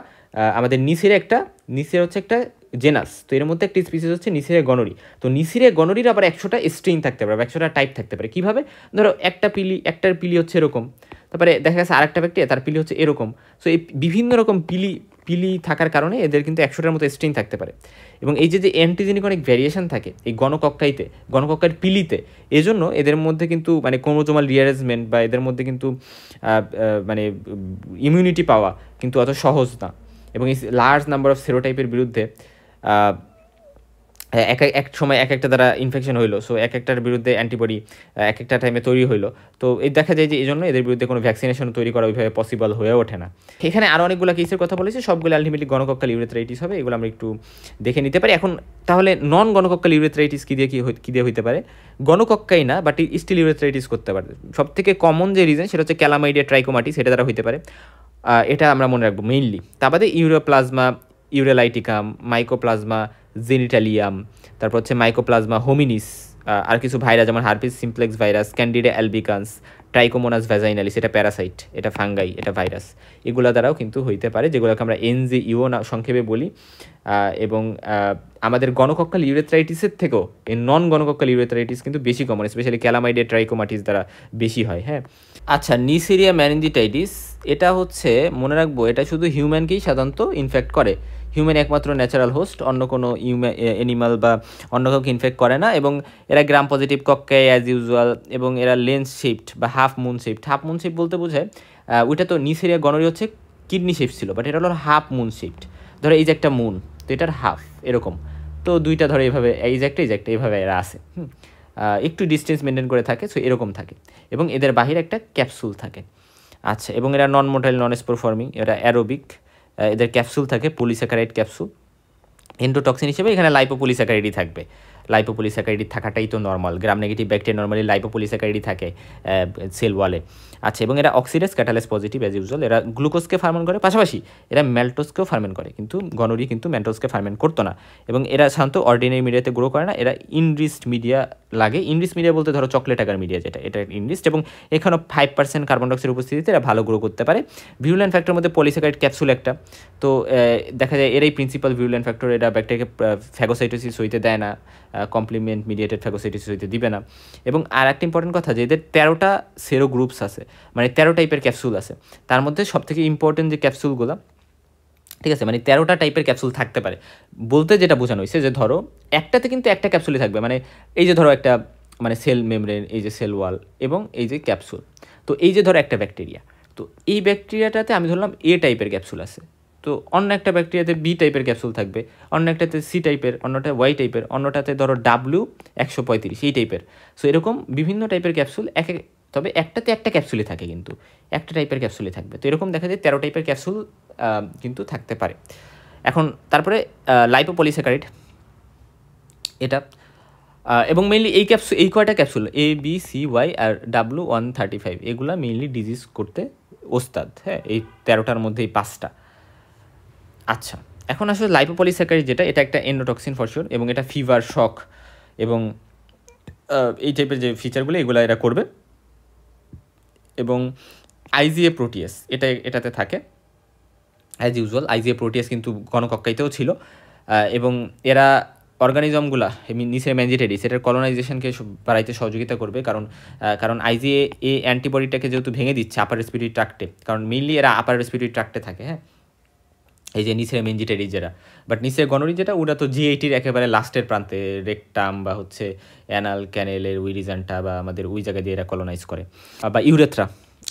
আমাদের নিশিরিয়া হচ্ছে একটা জেনাস, তো এর মধ্যে একটি স্পিসিস হচ্ছে নিশিরিয়া গনোরি। তো নিশিরিয়া গনোরির আবার 100টা স্ট্রেইন থাকতে পারে, 100টা টাইপ থাকতে পারে। কীভাবে? ধরো একটার পিলি হচ্ছে এরকম, তারপরে দেখা গেছে আরেকটা ব্যাকটেরিয়া তার পিলি হচ্ছে এরকম। সো এই বিভিন্ন রকম পিলি থাকার কারণে এদের কিন্তু 100টার মতো স্ট্রেইন থাকতে পারে। এবং এই যে অ্যান্টিজেনিক অনেক ভ্যারিয়েশন থাকে এই গণকক্কার পিলিতে, এজন্য এদের মধ্যে কিন্তু মানে ক্রোমোজোমাল রিঅ্যারেঞ্জমেন্ট বা এদের মধ্যে কিন্তু মানে ইমিউনিটি পাওয়া কিন্তু অত সহজ না। এবং এই লার্জ নাম্বার অফ সেরোটাইপের বিরুদ্ধে এক সময় একটা দ্বারা ইনফেকশন হইলো, সো একটার বিরুদ্ধে অ্যান্টিবডি একটা টাইমে তৈরি হইলো। তো এই দেখা যায় যে এই জন্য এদের বিরুদ্ধে কোনো ভ্যাকসিনেশন তৈরি করা ওইভাবে পসিবল হয়ে ওঠে না। এখানে আরও অনেকগুলো কেসের কথা বলেছে, সবগুলো আলটিমেটলি গণকক্কাল ইউরেথ্রাইটিস হবে, এগুলো আমরা একটু দেখে নিতে পারি। এখন তাহলে নন গণকক্কাল ইউরেথ্রাইটিস কী দিয়ে হইতে পারে? গণকক্কাই না, বাট স্টিল ইউরেথ্রাইটিস করতে পারে। সব থেকে কমন যে রিজন সেটা হচ্ছে ক্যালামাইডিয়া ট্রাইকোমাটিস, এটা দ্বারা হইতে পারে, এটা আমরা মনে রাখবো মেইনলি। তার বাদে ইউরোপ্লাজমা ইউরেলাইটিকাম, মাইকোপ্লাজমা জেনিটালিয়াম, তারপর হচ্ছে মাইকোপ্লাজমা হোমিনিস, আর কিছু ভাইরাস যেমন herpes simplex virus, candida albicans, Trichomonas vaginalis, এটা প্যারাসাইট, এটা ফাঙ্গাই, এটা ভাইরাস, এগুলো দ্বারাও কিন্তু হইতে পারে, যেগুলোকে আমরা NGEO না সংক্ষেপে বলি। এবং আমাদের গণকক্কাল ইউরেথ্রাইটিসের থেকেও এই নন গণকক্কাল ইউরেথ্রাইটিস কিন্তু বেশি কমন, স্পেশালি ক্যালামাইডে ট্রাইকোমাটিস দ্বারা বেশি হয়। হ্যাঁ, আচ্ছা, নিসেরিয়া ম্যানিনজিটাইটিস, এটা হচ্ছে মনে রাখবো এটা শুধু হিউম্যানকেই সাধারণত ইনফেক্ট করে, হিউম্যান একমাত্র ন্যাচারাল হোস্ট, অন্য কোনো অ্যানিমাল বা অন্য কাউকে ইনফেক্ট করে না। এবং এরা গ্রাম পজিটিভ কক্কাই অ্যাজ ইউজুয়াল, এবং এরা লেন্স শেপড বা হাফ মুন শেপড বলতে বোঝায় ওইটা তো নিসেরিয়া গনোরি হচ্ছে কিডনি শেপ ছিল, বাট এটা হলো হাফ মুন শেপড। ধরো এই যে একটা মুন, তো এটার হাফ এরকম, তো দুইটা ধরো এইভাবে এই যে একটা এইভাবে এরা আছে, একটু ডিস্টেন্স মেনটেন করে থাকে, সো এরকম থাকে, এবং এদের বাহিরে একটা ক্যাপসুল থাকে। আচ্ছা, এবং এরা নন মোটাইল নন স্পোরফর্মিং, এরা অ্যারোবিক, এদের ক্যাপসুল থাকে পলিস্যাকারাইড ক্যাপসুল। এন্ডোটক্সিন হিসেবে এখানে লাইপোপলিস্যাকারাইডই থাকবে, লাইপোপলিস্যাকারাইড থাকাটাই তো normal, gram negative bacteria normally লাইপোপলিস্যাকারাইডই থাকে সেল ওয়ালে। আচ্ছা, এবং এরা oxidase catalase positive as usual, এরা গ্লুকোজকে ফার্মেন্ট করে, পাশাপাশি এরা ম্যালটোজকেও ফার্মেন্ট করে, কিন্তু গনোরি কিন্তু ম্যালটোজকে ফার্মেন্ট করতো না। এবং এরা সাধারণত অর্ডিনারি মিডিয়াতে গ্রো করে না, এরা ইনরিচড মিডিয়া লাগে। ইনরিচড মিডিয়া বলতে ধরো চকলেট আকার মিডিয়া যেটা, এটা ইনরিচড, এবং এখানেও 5% কার্বন ডাইঅক্সাইডের উপস্থিতিতে এরা ভালো গ্রো করতে পারে। ভিরুলেন্ট ফ্যাক্টরের মধ্যে পলিস্যাকারাইড ক্যাপসুল একটা, তো দেখা যায় এরাই প্রিন্সিপাল ভিরুলেন্ট ফ্যাক্টর, এরা ব্যাকটেরিয়াকে ফ্যাগোসাইটোসিস হইতে দেয় না, কমপ্লিমেন্ট মিডিয়েটেড ফ্যাগোসাইটোসিস হইতে দিবে না। এবং আর একটা ইম্পর্টেন্ট কথা যে এদের 13টা সেরো গ্রুপস আছে, মানে 13 টাইপের ক্যাপসুল আছে, তার মধ্যে সবথেকে ইম্পর্টেন্ট যে ক্যাপসুলগুলো, ঠিক আছে, মানে 13টা টাইপের ক্যাপসুল থাকতে পারে। বলতে যেটা বোঝানো হয়েছে যে ধরো একটাতে কিন্তু একটা ক্যাপসুলই থাকবে, মানে এই যে ধরো একটা মানে সেল মেমব্রেন, এই যে সেল ওয়াল, এবং এই যে ক্যাপসুল, তো এই যে ধরো একটা ব্যাকটেরিয়া, তো এই ব্যাকটেরিয়াটাতে আমি ধরলাম A টাইপের ক্যাপসুল আছে, তো অন্য একটা ব্যাকটেরিয়াতে B টাইপের ক্যাপসুল থাকবে, অন্য একটাতে C টাইপের, অন্যটা Y টাইপের, অন্যটাতে ধরো W135 এই টাইপের। সো এরকম বিভিন্ন টাইপের ক্যাপসুল তবে একটাতে একটা ক্যাপসুলই থাকে, কিন্তু একটা টাইপের ক্যাপসুলই থাকবে। তো এরকম দেখা যায় 13 টাইপের ক্যাপসুল কিন্তু থাকতে পারে। এখন তারপরে লাইপোপলিস্যাকারাইড এটা, এবং মেইনলি এই কয়টা ক্যাপসুল ABCY আর W135 এগুলা মেইনলি ডিজিজ করতে ওস্তাদ। হ্যাঁ, এই 13টার মধ্যে এই 5টা। আচ্ছা, এখন আসলে লাইপোপলিস্যাকারাইড যেটা, এটা একটা এন্ডোটক্সিন ফর শিওর, এবং এটা ফিভার, শক এবং এই টাইপের যে ফিচারগুলো এগুলো এরা করবে। এবং IgA প্রোটিয়াস এটাতে থাকে অ্যাজ ইউজুয়াল, IgA প্রোটিয়াস কিন্তু গণকক্কাইতেও ছিল। এবং এরা অর্গানিজমগুলা নিসেরিয়া ম্যানজিটাইটিস এটার কলোনাইজেশনকে বাড়াইতে সহযোগিতা করবে, কারণ IgA এই অ্যান্টিবডিটাকে যেহেতু ভেঙে দিচ্ছে আপার রেসপিরেটরি ট্রাক্টে, কারণ মেইনলি এরা আপার রেসপিরেটরি ট্রাক্টে থাকে। হ্যাঁ, এই যে নিসেরিয়া মেনজিটাইটিস যেটা, বাট নিসেরিয়া গনোরি যেটা, ওটা তো G80-র একেবারে লাস্টের প্রান্তে, রেকটাম বা হচ্ছে অ্যানাল ক্যানেলের ওই রিজনটা বা আমাদের ওই জায়গা দিয়ে এরা কলোনাইজ করে। বা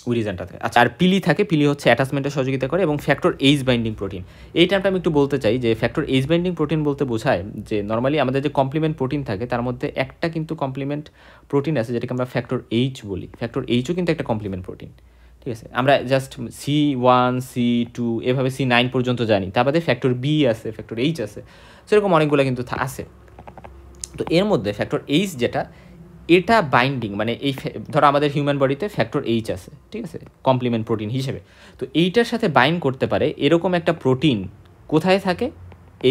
ওই রিজনটা থাকে। আচ্ছা, আর পিলি থাকে, পিলি হচ্ছে অ্যাটাচমেন্টে সহযোগিতা করে, এবং ফ্যাক্টর এইচ বাইন্ডিং প্রোটিন, এই টাইমটা আমি একটু বলতে চাই যে ফ্যাক্টর এইচ বাইন্ডিং প্রোটিন বলতে বোঝায় যে নর্মালি আমাদের যে কমপ্লিমেন্ট প্রোটিন থাকে তার মধ্যে একটা কিন্তু কমপ্লিমেন্ট প্রোটিন আছে যেটাকে আমরা ফ্যাক্টর এইচ বলি। ফ্যাক্টর এইচও কিন্তু একটা কমপ্লিমেন্ট প্রোটিন, ঠিক আছে। আমরা জাস্ট C1 C2 এভাবে C9 পর্যন্ত জানি, তার বাদে ফ্যাক্টর বি আছে, ফ্যাক্টর এইচ আছে, সেরকম অনেকগুলো কিন্তু আছে। তো এর মধ্যে ফ্যাক্টর এইচ যেটা, এটা বাইন্ডিং মানে এই ধরো আমাদের হিউম্যান বডিতে ফ্যাক্টর এইচ আছে, ঠিক আছে, কমপ্লিমেন্ট প্রোটিন হিসেবে। তো এইটার সাথে বাইন্ড করতে পারে এরকম একটা প্রোটিন কোথায় থাকে,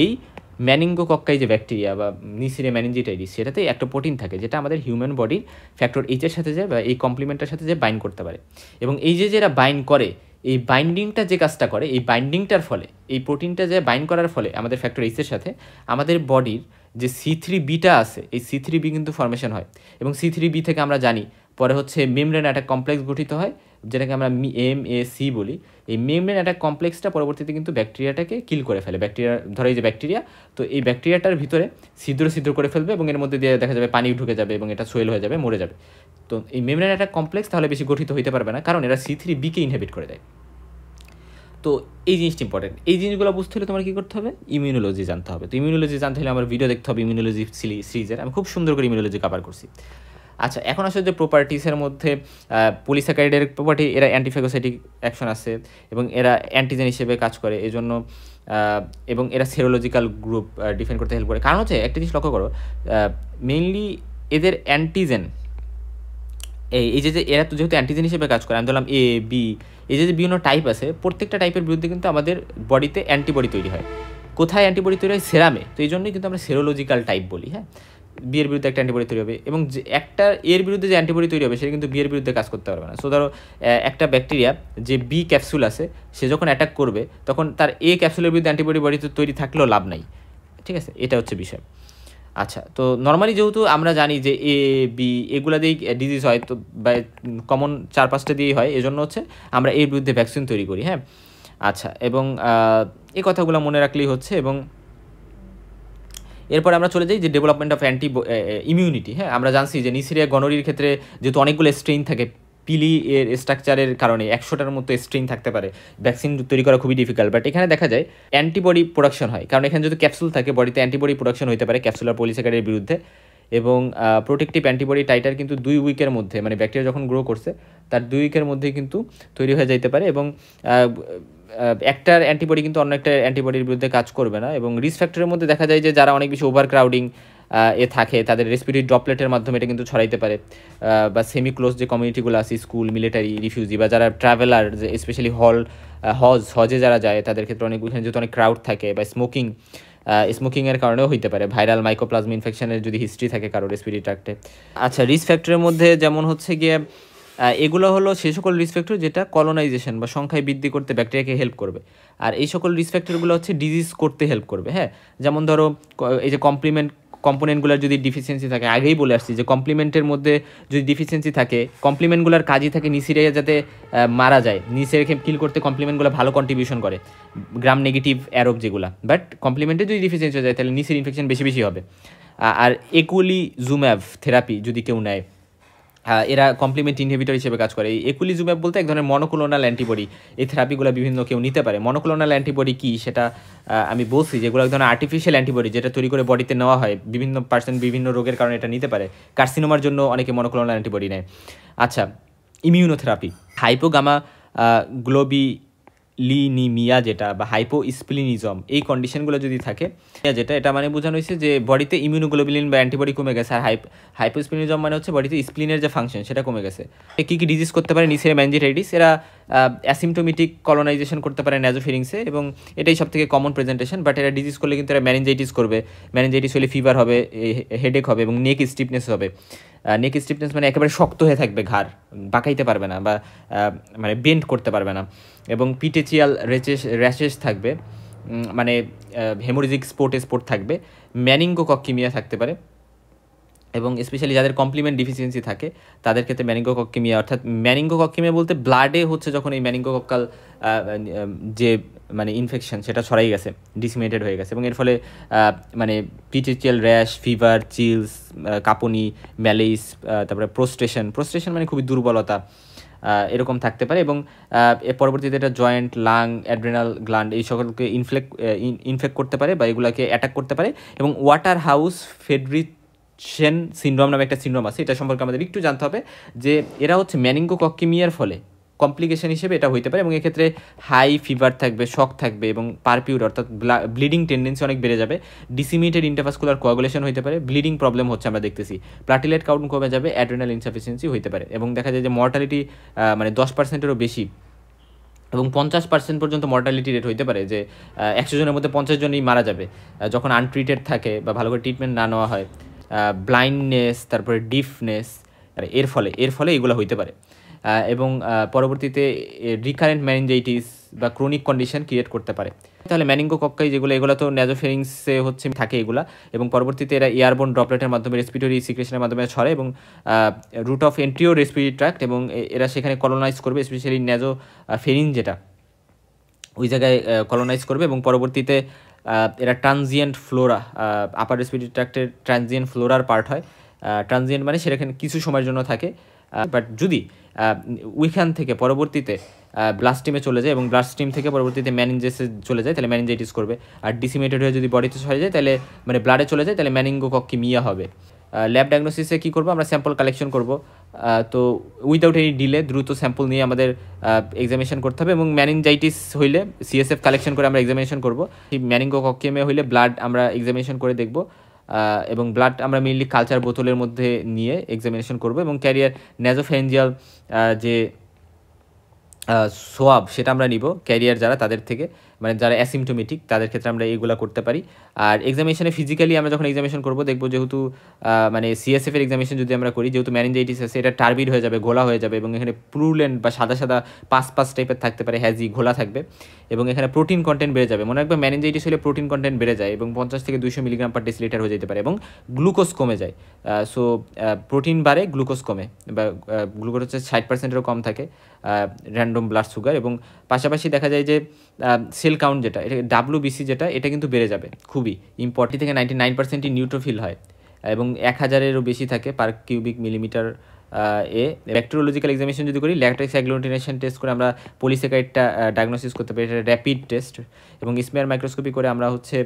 এই ম্যানিঙ্গোকক্কাই যে ব্যাকটেরিয়া বা নিসিরিয়া মেনিনজিটাইটিস, সেটাতে একটা প্রোটিন থাকে যেটা আমাদের হিউম্যান বডির ফ্যাক্টর এইচের সাথে যায় বা এই কমপ্লিমেন্টের সাথে যে বাইন্ড করতে পারে। এবং এই যে যেটা বাইন্ড করে, এই বাইন্ডিংটা যে কাজটা করে, এই বাইন্ডিংটার ফলে, এই প্রোটিনটা যে বাইন্ড করার ফলে আমাদের ফ্যাক্টর এইচের সাথে আমাদের বডির যে C3bটা আছে, এই C3b কিন্তু ফর্মেশন হয়। এবং C3b থেকে আমরা জানি পরে হচ্ছে মেমব্রেন অ্যাটাক কমপ্লেক্স গঠিত হয়, যেটাকে আমরা MAC বলি। এই মেমব্রেন অ্যাটাক কমপ্লেক্সটা পরবর্তীতে কিন্তু ব্যাকটেরিয়াটাকে কিল করে ফেলে। ব্যাকটেরিয়া, ধরো এই যে ব্যাকটেরিয়া, তো এই ব্যাকটেরিয়াটার ভিতরে ছিদ্র করে ফেলবে এবং এর মধ্যে দিয়ে দেখা যাবে পানি ঢুকে যাবে এবং এটা সোয়েল হয়ে যাবে, মরে যাবে। তো এই মেমব্রেন অ্যাটাক কমপ্লেক্স তাহলে বেশি গঠিত হতে পারবে না, কারণ এরা C3bকে ইনহিবিট করে দেয়। তো এই জিনিসটা ইম্পর্টেন্ট। এই জিনিসগুলো বুঝতে হলে তোমার কী করতে হবে, ইমিউনোলজি জানতে হবে। তো ইমিউনোলজি জানতে হলে আমার ভিডিও দেখতে হবে ইমিউনোলজি সিরিজের, আমি খুব সুন্দর করে ইমিউনোলজি কভার করছি। আচ্ছা, এখন আসলে যে প্রপার্টিসের মধ্যে পলিস্যাকারাইডের প্রপার্টি, এরা অ্যান্টিফ্যাগোসাইটিক অ্যাকশন আছে এবং এরা অ্যান্টিজেন হিসেবে কাজ করে, এজন্য এবং এরা সেরোলজিক্যাল গ্রুপ ডিফেন্ড করতে হেল্প করে। কারণ হচ্ছে একটা জিনিস লক্ষ্য করো, মেইনলি এদের অ্যান্টিজেন, এই যে এরা তো যেহেতু অ্যান্টিজেন হিসেবে কাজ করে, আমি ধরলাম A B, এই যে বিভিন্ন টাইপ আছে, প্রত্যেকটা টাইপের বিরুদ্ধে কিন্তু আমাদের বডিতে অ্যান্টিবডি তৈরি হয়। কোথায় অ্যান্টিবডি তৈরি হয়? সেরামে। তো এই জন্যই কিন্তু আমরা সেরোলজিক্যাল টাইপ বলি। হ্যাঁ, বিয়ের বিরুদ্ধে একটা অ্যান্টিবডি তৈরি হবে, এবং যে একটা এর বিরুদ্ধে যে অ্যান্টিবডি তৈরি হবে সেটা কিন্তু বিয়ের বিরুদ্ধে কাজ করতে পারবে না। সো ধরো একটা ব্যাকটেরিয়া যে বি ক্যাপসুল আছে, সে যখন অ্যাটাক করবে তখন তার এ ক্যাপসুলের বিরুদ্ধে অ্যান্টিবডি বডিতে তৈরি থাকলেও লাভ নাই, ঠিক আছে, এটা হচ্ছে বিষয়। আচ্ছা, তো নর্মালি যেহেতু আমরা জানি যে A B এগুলা দিয়েই ডিজিজ হয়, তো কমন 4-5টা দিয়েই হয়, এজন্য হচ্ছে আমরা এর বিরুদ্ধে ভ্যাকসিন তৈরি করি। হ্যাঁ, আচ্ছা, এবং এই কথাগুলো মনে রাখলেই হচ্ছে। এবং এরপর আমরা চলে যাই যে ডেভেলপমেন্ট অফ ইমিউনিটি। হ্যাঁ, আমরা জানছি যে নিসিরিয়া গনোরির ক্ষেত্রে যেহেতু অনেকগুলো স্ট্রেইন থাকে, পিলি এর স্ট্রাকচারের কারণে 100টার মতো স্ট্রেইন থাকতে পারে, ভ্যাকসিন তৈরি করা খুবই ডিফিকাল্ট। বাট এখানে দেখা যায় অ্যান্টিবডি প্রোডাকশন হয়, কারণ এখানে যদি ক্যাপসুল থাকে বডিতে অ্যান্টিবডি প্রোডাকশন হতে পারে ক্যাপসুলার পলিস্যাকারাইডের বিরুদ্ধে। এবং প্রোটেক্টিভ অ্যান্টিবডি টাইটার কিন্তু 2 উইকের মধ্যে, মানে ব্যাকটেরিয়া যখন গ্রো করছে তার 2 উইকের মধ্যেই কিন্তু তৈরি হয়ে যাইতে পারে। এবং একটার অ্যান্টিবডি কিন্তু অন্য একটা অ্যান্টিবডির বিরুদ্ধে কাজ করবে না। এবং রিস্ক ফ্যাক্টরের মধ্যে দেখা যায় যে যারা অনেক বেশি ওভার ক্রাউডিং থাকে, তাদের রেসপিরেটরি ড্রপলেটের মাধ্যমে এটা কিন্তু ছড়াইতে পারে। বা সেমি ক্লোজ যে কমিউনিটিগুলো আছে, স্কুল, মিলিটারি, রিফিউজি, বা যারা ট্রাভেলার, যে স্পেশালি হজে যারা যায়, তাদের ক্ষেত্রে অনেক, যেহেতু অনেক ক্রাউড থাকে, বা স্মোকিংয়ের কারণেও হইতে পারে, ভাইরাল মাইকোপ্লাজমা ইনফেকশনের যদি হিস্ট্রি থাকে কারো রেসপিরেটরি ট্র্যাক্টে। আচ্ছা, রিস্ক ফ্যাক্টরের মধ্যে যেমন হচ্ছে গিয়ে এগুলো হলো সেই সকল রিস্ক ফ্যাক্টর যেটা কলোনাইজেশন বা সংখ্যায় বৃদ্ধি করতে ব্যাকটেরিয়াকে হেল্প করবে। আর এই সকল রিস্ক ফ্যাক্টরগুলো হচ্ছে ডিজিজ করতে হেল্প করবে। হ্যাঁ, যেমন ধরো এই যে কম্পোনেন্টগুলোর যদি ডিফিসিয়েন্সি থাকে, আগেই বলে আসছি যে কমপ্লিমেন্টের মধ্যে যদি ডিফিসিয়েন্সি থাকে, কমপ্লিমেন্টগুলোর কাজই থাকে নিসিরিয়া যাতে মারা যায়, নিসিরিয়াকে কিল করতে কমপ্লিমেন্টগুলো ভালো কন্ট্রিবিউশন করে, গ্রাম নেগেটিভ অ্যারোব যেগুলো। বাট কমপ্লিমেন্টে যদি ডিফিসিয়েন্সি হয়ে যায় তাহলে নিসির ইনফেকশন বেশি হবে। আর একুলিজুম্যাব থেরাপি যদি কেউ নেয়, এরা কমপ্লিমেন্ট ইনহিবিটর হিসেবে কাজ করে। এই একুলিজুম্যাব বলতে এক ধরনের মনোক্লোনাল অ্যান্টিবডি, এই থেরাপিগুলো বিভিন্ন কেউ নিতে পারে। মনোক্লোনাল অ্যান্টিবডি কী সেটা আমি বলছি, যেগুলো এক ধরনের আর্টিফিশিয়াল অ্যান্টিবডি যেটা তৈরি করে বডিতে নেওয়া হয়, বিভিন্ন পার্সেন্ট বিভিন্ন রোগের কারণে এটা নিতে পারে। কার্সিনোমার জন্য অনেকে মনোক্লোনাল অ্যান্টিবডি নেয়। আচ্ছা, ইমিউনোথেরাপি, হাইপোগামা গ্লোবিলিনিমিয়া যেটা, বা হাইপোস্প্লিনিজম, এই কন্ডিশনগুলো যদি থাকে, যেটা এটা মানে বোঝানো হয়েছে যে বডিতে ইমিউনোগ্লোবিলিন বা অ্যান্টিবডি কমে গেছে। আর হাইপোস্প্লিনিজম মানে হচ্ছে বডিতে স্প্লিনের যে ফাংশন সেটা কমে গেছে। কী কী ডিজিজ করতে পারে নিসিরিয়া মেনিনজিটাইটিস? এরা অ্যাসিমটোমেটিক কলোনাইজেশন করতে পারে ন্যাজোফিরিংসে, এবং এটাই সব থেকে কমন প্রেজেন্টেশন। বাট এরা ডিজিজ করলে কিন্তু এরা মেনিনজাইটিস করবে, মেনিনজাইটিস হলে ফিভার হবে, হেডেক হবে, এবং নেক স্টিফনেস হবে। নেক স্টিফনেস মানে একেবারে শক্ত হয়ে থাকবে, ঘাড় বাঁকাইতে পারবে না, বা মানে বেন্ড করতে পারবে না। এবং পিটেচিয়াল র্যাশেস থাকবে, মানে হেমোরেজিক স্পট থাকবে। ম্যানিঙ্গোকক্কিমিয়া থাকতে পারে, এবং স্পেশালি যাদের কমপ্লিমেন্ট ডিফিসিয়েন্সি থাকে তাদের ক্ষেত্রে ম্যানিঙ্গোকক্কিমিয়া, অর্থাৎ ম্যানিঙ্গোকক্কিমিয়া বলতে ব্লাডে হচ্ছে যখন এই ম্যানিঙ্গোকক্কাল যে মানে ইনফেকশন সেটা ছড়াই গেছে, ডিসিমেটেড হয়ে গেছে, এবং এর ফলে মানে পিটেচিয়াল র্যাশ, ফিভার, চিলস, কাঁপুনি, ম্যালেইস, তারপরে প্রোস্ট্রেশন মানে খুবই দুর্বলতা, এরকম থাকতে পারে, এবং এর পরবর্তীতে এটা জয়েন্ট, লাং, অ্যাড্রেনাল গ্ল্যান্ড এই সকলকে ইনফেক্ট করতে পারে বা এগুলাকে অ্যাটাক করতে পারে। এবং ওয়াটার হাউস ফেডরিচেন সিনড্রোম নামে একটা সিনড্রোম আছে, এটা সম্পর্কে আমাদের একটু জানতে হবে যে এরা হচ্ছে মেনিঙ্গোকক্কেমিয়ার ফলে কমপ্লিকেশন হিসেবে এটা হইতে পারে, এবং এক্ষেত্রে হাই ফিভার থাকবে, শক থাকবে, এবং পারপিউর অর্থাৎ ব্লিডিং টেন্ডেন্সি অনেক বেড়ে যাবে, ডিসিমিটেড ইন্টারভাস্কুলার কোয়াগুলেশন হইতে পারে, ব্লিডিং প্রবলেম হচ্ছে আমরা দেখতেছি, প্লাটিলেট কাউন্ট কমে যাবে, অ্যাড্রেনাল ইনসাফিসিয়েন্সি হইতে পারে, এবং দেখা যায় যে মর্টালিটি মানে 10%-এরও বেশি এবং 50% পর্যন্ত মর্টালিটি রেট হইতে পারে, যে 100 জনের মধ্যে 50 জনই মারা যাবে যখন আনট্রিটেড থাকে বা ভালো করে ট্রিটমেন্ট না নেওয়া হয়। ব্লাইন্ডনেস, তারপরে ডিফনেস, এর ফলে এগুলো হইতে পারে, এবং পরবর্তীতে রিকারেন্ট ম্যানিনজাইটিস বা ক্রনিক কন্ডিশন ক্রিয়েট করতে পারে। তাহলে ম্যানিঙ্গোকক্কাই এগুলো তো ন্যাজোফেরিংসে হচ্ছে থাকে এগুলা, এবং পরবর্তীতে এরা এয়ারবোর্ন ড্রপলেটের মাধ্যমে, রেসপিরেটরি সিক্রেশনের মাধ্যমে ছড়ে, এবং রুট অফ এন্ট্রিও রেসপিরেটরি ট্র্যাক্ট, এবং এরা সেখানে কলোনাইজ করবে, স্পেশালি ন্যাজোফেরিন যেটা ওই জায়গায় কলোনাইজ করবে, এবং পরবর্তীতে এরা ট্রানজিয়েন্ট ফ্লোরা, আপার রেসপিরেটরি ট্র্যাক্টের ট্রানজিয়েন্ট ফ্লোরার পার্ট হয়। ট্রানজিয়েন্ট মানে সেখানে কিছু সময়ের জন্য থাকে, বাট যদি ওইখান থেকে পরবর্তীতে ব্লাড স্ট্রিমে চলে যায় এবং ব্লাড স্ট্রিম থেকে পরবর্তীতে ম্যানিনজেসে চলে যায়, তাহলে ম্যানিনজাইটিস করবে। আর ডিসিমেটেড হয়ে যদি বডিতে ছড়ে যায়, তাহলে মানে ব্লাডে চলে যায়, তাহলে ম্যানিঙ্গোকক্কেমিয়া হবে। ল্যাব ডায়াগনোসিসে কী করবো, আমরা স্যাম্পল কালেকশন করব, তো উইদাউট এনি ডিলে দ্রুত স্যাম্পল নিয়ে আমাদের এক্সামিনেশন করতে হবে, এবং ম্যানিনজাইটিস হইলে সিএসএফ কালেকশন করে আমরা এক্সামিনেশন করব। ম্যানিঙ্গোকক্কেমিয়া হইলে ব্লাড আমরা এক্সামিনেশন করে দেখব, এবং ব্লাড আমরা মেইনলি কালচার বোতলের মধ্যে নিয়ে এক্সামিনেশন করব, এবং ক্যারিয়ার ন্যাজোফ্যারিঞ্জিয়াল যে সোয়াব সেটা আমরা নিব ক্যারিয়ার যারা তাদের থেকে, মানে যারা অ্যাসিমটোমেটিক তাদের ক্ষেত্রে আমরা এইগুলো করতে পারি। আর এক্সামিনেশনে ফিজিক্যালি আমরা যখন এক্সামিনেশন করবো দেখবো, যেহেতু মানে সিএসএফের এক্সামিনেশন যদি আমরা করি, যেহেতু ম্যানিনজাইটিস আছে, এটা টার্বিড হয়ে যাবে, ঘোলা হয়ে যাবে, এবং এখানে প্লুরেন্ট বা সাদা সাদা পাঁচ টাইপের থাকতে পারে, হ্যাজি ঘোলা থাকবে, এবং এখানে প্রোটিন কন্টেন্ট বেড়ে যাবে। মনে রাখবে ম্যানিনজাইটিস হলে প্রোটিন কন্টেন্ট বেড়ে যায় এবং 50 থেকে 200 মিলিগ্রাম পার ডেসিলিটার হয়ে যেতে পারে, এবং গ্লুকোজ কমে যায়। সো প্রোটিন বাড়ে, গ্লুকোজ কমে, বা গ্লুকোজ হচ্ছে 60%-এরও কম থাকে, র্যান্ডম ব্লাড সুগার, এবং পাশাপাশি দেখা যায় যে সেল কাউন্ট যেটা, এটা WBC যেটা, এটা কিন্তু বেড়ে যাবে খুবই ইম্পর্টেন্ট, থেকে 99%ই নিউট্রোফিল হয়, এবং 1000-এরও বেশি থাকে per cubic millimetre bacteriological examination যদি করি, ল্যাকটেক্স অ্যাগ্লুটিনেশন টেস্ট করে আমরা পলিস্যাকারাইডটা ডায়াগনোসিস করতে পারি, এটা র্যাপিড টেস্ট, এবং স্মিয়ার মাইক্রোস্কোপি করে আমরা হচ্ছে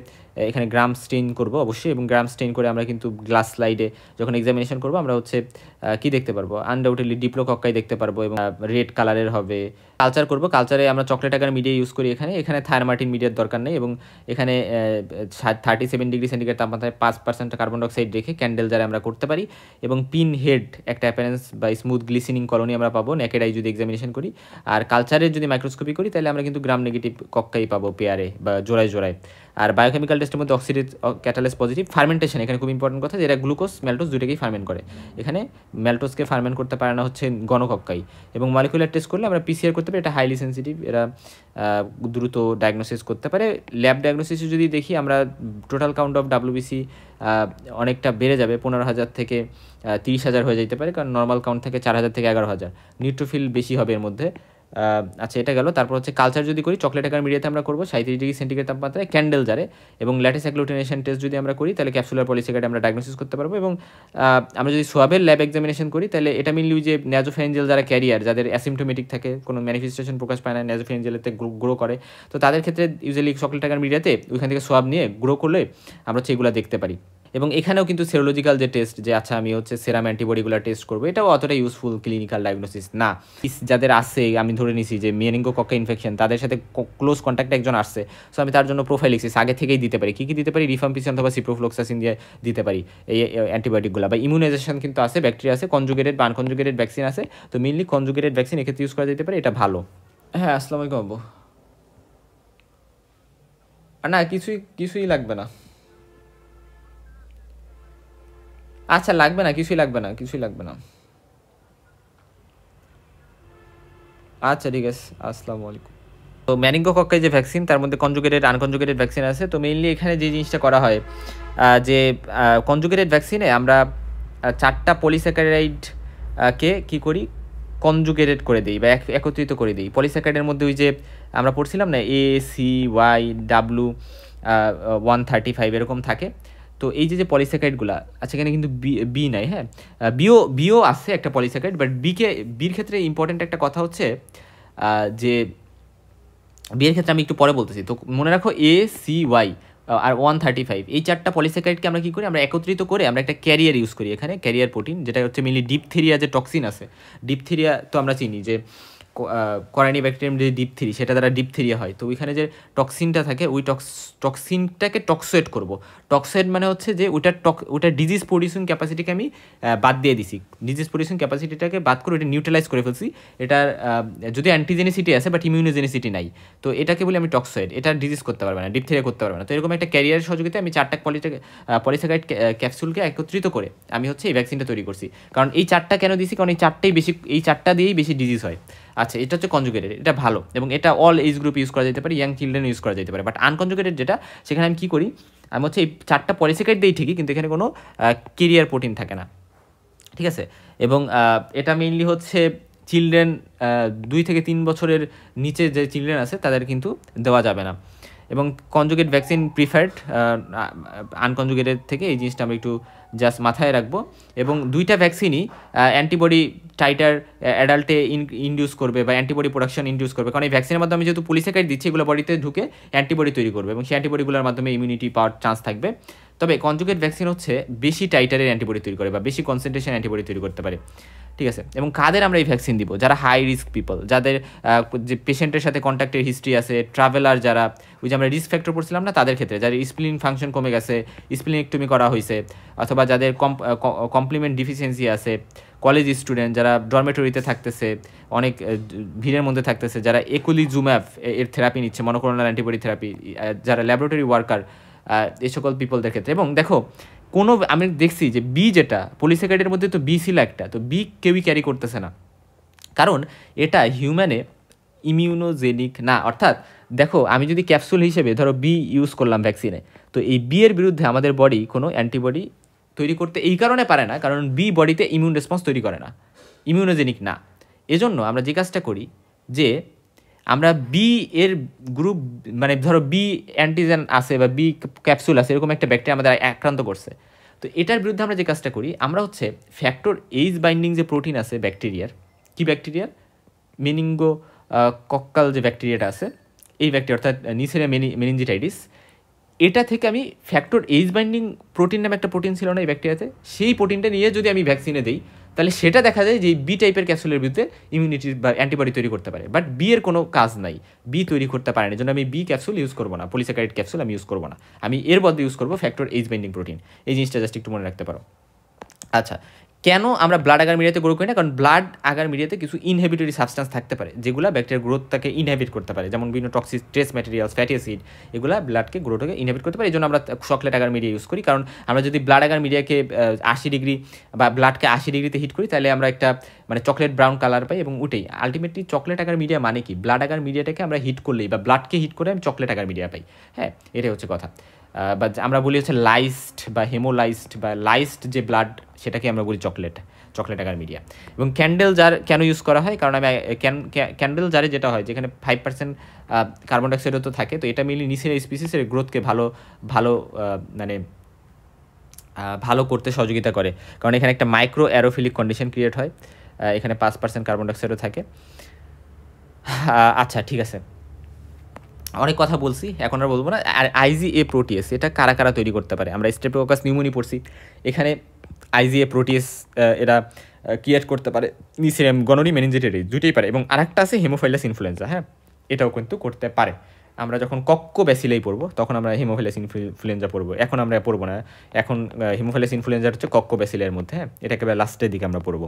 এখানে গ্রাম স্টেইন করব অবশ্যই, এবং গ্রাম স্টেইন করে আমরা কিন্তু গ্লাস স্লাইডে যখন এক্সামিনেশন করবো আমরা হচ্ছে কি দেখতে পারবো, আনডাউটেডলি ডিপ্লোকক্কাই দেখতে পারবো, এবং রেড কালারের হবে। কালচার করব, কালচারে আমরা চকলেট আকার মিডিয়া ইউজ করি, এখানে থায়ারমার্টিন মিডিয়ার দরকার নেই, এবং এখানে 37 ডিগ্রি সেন্টিগ্রেড তাপমাত্রায় 5% কার্বন ডাইঅক্সাইড রেখে ক্যান্ডেল যারা আমরা করতে পারি, এবং পিন হেড একটা অ্যাপারেন্স বা স্মুথ গ্লিসিনিং কলোনি আমরা পাবো নেকেড আই যদি এক্সামিনেশন করি। আর কালচারের যদি মাইক্রোস্কোপি করি, তাহলে আমরা কিন্তু গ্রাম নেগেটিভ কক্কাই পাবো পেয়ারে বা জোড়ায়। আর বায়োকেমিক্যাল টেস্টের মধ্যে অক্সিডেজ ক্যাটালিস্ট পজিটিভ। ফার্মেন্টেশন এখানে খুব ইম্পর্টেন্ট কথা, যেটা গ্লুকোজ ম্যালটোজ দুটোকেই ফার্মেন্ট করে, এখানে ম্যালটোজকে ফার্মেন্ট করতে পারে না হচ্ছে গণকক্কাই। এবং মলিকুলার টেস্ট করলে আমরা পিসিআর করতে পারি, এটা হাইলি সেন্সিটিভ, এরা দ্রুত ডায়াগনোসিস করতে পারে। ল্যাব ডায়াগনোসিসে যদি দেখি আমরা, টোটাল কাউন্ট অফ WBC অনেকটা বেড়ে যাবে, 15,000 থেকে 30,000 হয়ে যেতে পারে, কারণ নর্মাল কাউন্ট থেকে 4,000 থেকে 11,000, নিউট্রোফিল বেশি হবে এর মধ্যে। আচ্ছা, এটা গেল। তারপর হচ্ছে কালচার যদি করি, চকলেট আকার মিডিয়াতে আমরা করবো 37 ডিগ্রি সেন্টিগ্রেড তাপমাত্রায় ক্যান্ডেল জারে, এবং ল্যাটিস অ্যাগ্লুটিনেশন টেস্ট যদি আমরা করি, তাহলে ক্যাপসুলার পলিস্যাকারাইড আমরা ডায়াগনোসিস করতে পারবো। এবং আমরা যদি সোয়াবের ল্যাব এক্সামিনেশন করি, তাহলে এটা মিনলি যে ন্যাজোফ্যারিঞ্জিয়াল যারা ক্যারিয়ার, যাদের অ্যাসিমটোমেটিক থাকে, কোনো ম্যানিফেস্টেশন প্রকাশ পায় না, ন্যাজোফ্যারিঞ্জিয়ালেতে গ্রো করে, তো তাদের ক্ষেত্রে ইউজুয়ালি চকলেট আকার মিডিয়াতে ওইখান থেকে সোয়াব নিয়ে গ্রো করলে আমরা হচ্ছে এগুলো দেখতে পারি। এবং এখানেও কিন্তু সেরোলজিক্যাল যে টেস্ট, যে আচ্ছা আমি হচ্ছে সেরাম অ্যান্টিবডিগুলো টেস্ট করবো, এটাও অতটা ইউজফুল ক্লিনিক্যাল ডায়াগনোসিস না। যাদের আসছে, আমি ধরে নিছি যে মেনিঙ্গোকক্কা ইনফেকশন, তাদের সাথে ক্লোজ কন্ট্যাক্টে একজন আসছে, সো আমি তার জন্য প্রোফাইলিক্সিস আগে থেকেই দিতে পারি। কী দিতে পারি? রিফাম্পিসিন অথবা সিপ্রোফ্লক্সাসিন দিয়ে দিতে পারি এই অ্যান্টিবায়োটিকগুলো। বা ইমিউনাইজেশন কিন্তু আছে, ব্যাকটেরিয়া আছে, কনজুগেটেড বা আনকনজুগেটেড ভ্যাকসিন আছে, তো মেনলি কনজুগেটেড ভ্যাকসিন এক্ষেত্রে ইউজ করা যেতে পারে, এটা ভালো। হ্যাঁ, আসসালামু আলাইকুম আব্বু। না, কিছুই লাগবে না। আচ্ছা, লাগবে না, কিছুই লাগবে না। আচ্ছা, ঠিক আছে, আসসালামু আলাইকুম। তো ম্যানিঙ্গোকক্কাই যে ভ্যাকসিন, তার মধ্যে কনজুগেটেড আনকনজুগেটেড ভ্যাকসিন আছে। তো মেইনলি এখানে যে জিনিসটা করা হয়, যে কনজুগেটেড ভ্যাকসিনে আমরা 4টা পলিস্যাকারাইডকে কী করি, কনজুগেটেড করে দিই বা একত্রিত করে দিই। পলিস্যাকারাইডের মধ্যে ওই যে আমরা পড়ছিলাম না, ACYW 135 এরকম থাকে। তো এই যে পলিস্যাকারাইডগুলো, আচ্ছা এখানে কিন্তু বি নাই, হ্যাঁ বিও আছে একটা পলিস্যাকারাইড, বাট বির ক্ষেত্রে ইম্পর্টেন্ট একটা কথা হচ্ছে যে বিয়ের ক্ষেত্রে আমি একটু পরে বলতেছি। তো মনে রাখো ACY আর 135 এই 4টা পলিস্যাকারাইডকে আমরা কী করি, আমরা একত্রিত করে আমরা একটা ক্যারিয়ার ইউজ করি এখানে, ক্যারিয়ার প্রোটিন, যেটা হচ্ছে মেনলি ডিপথেরিয়া যে টক্সিন আছে, ডিপথেরিয়া তো আমরা চিনি যে করানি ব্যাকটেরিয়াম যে ডিপথেরি, সেটা দ্বারা ডিপথেরিয়া হয়। তো ওইখানে যে টক্সিনটা থাকে ওই টক্সিনটাকে টক্সোয়েট করব। টক্সোয়েট মানে হচ্ছে যে ওটার ডিজিজ প্রডিউসিং ক্যাপাসিটিকে আমি বাদ দিয়ে দিছি, ডিজিজ প্রডিউসিং ক্যাপাসিটিটাকে বাদ করে ওটা নিউট্রালাইজ করে ফেলছি। এটার যদি অ্যান্টিজেনিসিটি আছে বাট ইমিউনোজেনিসিটি নাই, তো এটাকে বলি আমি টক্সোয়েট, এটা ডিজিজ করতে পারবে না, ডিপথেরিয়া করতে পারবে না। তো এরকম একটা ক্যারিয়ারের সহযোগিতায় আমি 4টা পলিস্যাকারাইড ক্যাপসুলকে একত্রিত করে আমি হচ্ছে এই ভ্যাকসিনটা তৈরি করছি। কারণ এই 4টা কেন দিয়েছি, কারণ এই 4টা দিয়েই বেশি ডিজিজ হয়। আচ্ছা, এটা হচ্ছে কনজুগেটেড, এটা ভালো, এবং এটা অল এজ গ্রুপ ইউজ করা যেতে পারে, ইয়াং চিলড্রেন ইউজ করা যেতে পারে। বাট আনকনজুগেটেড যেটা, সেখানে আমি কী করি, আমি হচ্ছে এই 4টা পলিস্যাকারাইড দিই ঠিকই, কিন্তু এখানে কোনো ক্যারিয়ার প্রোটিন থাকে না, ঠিক আছে। এবং এটা মেইনলি হচ্ছে চিলড্রেন 2 থেকে 3 বছরের নিচে যে চিলড্রেন আছে তাদের কিন্তু দেওয়া যাবে না। এবং কনজুগেট ভ্যাকসিন প্রিফার্ড আনকনজুগেটেড থেকে, এই জিনিসটা আমরা একটু জাস্ট মাথায় রাখবো। এবং 2টা ভ্যাকসিনই অ্যান্টিবডি টাইটার অ্যাডাল্টে ইনডিউস করবে বা অ্যান্টিবডি প্রোডাকশন ইনডিউস করবে, কারণ এই ভ্যাকসিনের মাধ্যমে যেহেতু পলিস্যাকারাইড দিচ্ছে, এগুলো বডিতে ঢুকে অ্যান্টিবডি তৈরি করবে এবং সেই অ্যান্টিবডিগুলোর মাধ্যমে ইমিউনিটি পাওয়ার চান্স থাকবে। তবে কনজুগেট ভ্যাকসিন হচ্ছে বেশি টাইটারের অ্যান্টিবডি তৈরি করে বা বেশি কনসেন্ট্রেশন অ্যান্টিবডি তৈরি করতে পারে, ঠিক আছে। এবং কাদের আমরা এই ভ্যাকসিন দিব, যারা হাই রিস্ক পিপল, যাদের যে পেশেন্টের সাথে কন্ট্যাক্টের হিস্ট্রি আছে, ট্রাভেলার যারা, ওই যে আমরা রিস্ক ফ্যাক্টর পড়ছিলাম না, তাদের ক্ষেত্রে, যাদের স্প্লিন ফাংশন কমে গেছে, স্প্লিনেক্টমি করা হয়েছে, অথবা যাদের কমপ্লিমেন্ট ডিফিসিয়েন্সি আছে, কলেজ স্টুডেন্ট যারা ডরমেটরিতে থাকতেছে, অনেক ভিড়ের মধ্যে থাকতেছে, যারা একুলিজুম্যাব এর থেরাপি নিচ্ছে, মনোক্লোনাল অ্যান্টিবডি থেরাপি, যারা ল্যাবরেটরি ওয়ার্কার, এই সকল পিপলদের ক্ষেত্রে। এবং দেখো আমি দেখছি যে বি যেটা পলিস্যাকারাইডের মধ্যে, তো বি ছিল একটা, তো বি কেউই ক্যারি করতেছে না, কারণ এটা হিউম্যানে ইমিউনোজেনিক না। অর্থাৎ দেখো, আমি যদি ক্যাপসুল হিসেবে ধরো বি ইউজ করলাম ভ্যাকসিনে, তো এই বি এর বিরুদ্ধে আমাদের বডি কোনো অ্যান্টিবডি তৈরি করতে এই কারণে পারে না, কারণ বি বডিতে ইমিউন রেসপন্স তৈরি করে না, ইমিউনোজেনিক না। এজন্য আমরা যে কাজটা করি যে আমরা বি এর গ্রুপ, মানে ধরো বি অ্যান্টিজেন আছে বা বি ক্যাপসুল আছে, এরকম একটা ব্যাকটেরিয়া আমাদের আক্রান্ত করছে, তো এটার বিরুদ্ধে আমরা যে কাজটা করি, আমরা হচ্ছে ফ্যাক্টর এইচ বাইন্ডিং যে প্রোটিন আছে ব্যাকটেরিয়ার, কি ব্যাকটেরিয়ার, মেনিঙ্গো কক্কাল যে ব্যাকটেরিয়াটা আছে, এই ব্যাকটেরিয়া অর্থাৎ নিসেরিয়া মেনিনজিটাইটিস, এটা থেকে আমি ফ্যাক্টর এইচ বাইন্ডিং প্রোটিন নামে একটা প্রোটিন ছিল না এই ব্যাকটেরিয়াতে, সেই প্রোটিনটা নিয়ে যদি আমি ভ্যাকসিনে দিই, তাহলে সেটা দেখা যায় যে বি টাইপের ক্যাপসুলের বিরুদ্ধে ইমিউনিটি বা অ্যান্টিবডি তৈরি করতে পারে। বাট বি এর কোনো কাজ নাই, বি তৈরি করতে পারে না, জন্য আমি বি ক্যাপসুল ইউজ করবো না, পলিস্যাকারাইড ক্যাপসুল আমি ইউজ করবো না, আমি এর বদলে ইউজ করবো ফ্যাক্টর এইচ বাইন্ডিং প্রোটিন। এই জিনিসটা জাস্ট একটু মনে রাখতে পারো। আচ্ছা, কেন আমরা ব্লাড আগার মিডিয়াতে গ্রো করি না, কারণ ব্লাড আগার মিডিয়াতে কিছু ইনহেবিটরি সাবস্টেন্স থাকতে পারে, যেগুলো ব্যাকটেরিয়ার গ্রোথটাকে ইনহেবিট করতে পারে, যেমন বিভিন্ন toxic trace materials, fatty acid, এগুলো ব্লাডকে গ্রোথকে ইনহেবিট করতে পারে। এই জন্য আমরা চকলেট আগার মিডিয়া ইউজ করি, কারণ আমরা যদি ব্লাড আগার মিডিয়াকে 80 ডিগ্রি বা ব্লাডকে 80 ডিগ্রিতে হিট করি, তাহলে আমরা একটা মানে চকলেট ব্রাউন কালার পাই, এবং উঠেই আলটিমেটলি চকলেট আগার মিডিয়া মানে কি, ব্লাড আগার মিডিয়াটাকে আমরা হিট করলেই বা ব্লাডকে হিট করে আমি চকলেট আগার মিডিয়া পাই, হ্যাঁ, এটাই হচ্ছে কথা। বা আমরা বলি হচ্ছে লাইসড বা হেমোলাইসড বা লাইসড যে ব্লাড, সেটাকে আমরা বলি চকলেট আগার মিডিয়া। এবং ক্যান্ডেল জার কেন ইউজ করা হয়, কারণ আমি ক্যান্ডেল জারে যেটা হয়, যেখানে 5% কার্বন ডাইঅক্সাইডও তো থাকে, তো এটা মিলি নিচের স্পিসিসের গ্রোথকে মানে ভালো করতে সহযোগিতা করে, কারণ এখানে একটা মাইক্রো অ্যারোফিলিক কন্ডিশন ক্রিয়েট হয়, এখানে 5% কার্বন ডাইঅক্সাইডও থাকে। আচ্ছা, ঠিক আছে, অনেক কথা বলছি, এখন আর বলবো না। আর IgA প্রোটিয়েস, এটা কারা কারা তৈরি করতে পারে, আমরা স্ট্রেপ্টোককাস নিউমোনি পড়ছি, এখানে IgA প্রোটিয়েস এরা ক্রিয়েট করতে পারে, নিসেরিয়াম গনোরি মেনিনজিটাইটিস দুইটাই পারে, এবং আরেকটা আছে হেমোফাইলাস ইনফ্লুয়েঞ্জা, হ্যাঁ, এটাও কিন্তু করতে পারে। আমরা যখন কক্কো ব্যাসিলাই পড়বো, তখন আমরা হেমোফাইলাস ইনফ্লুয়েঞ্জা পড়বো, এখন আমরা পড়বো না, এখন হেমোফাইলাস ইনফ্লুয়েঞ্জা হচ্ছে কক্কো ব্যাসিলের মধ্যে, হ্যাঁ, এটা একেবারে লাস্টের দিকে আমরা পড়বো।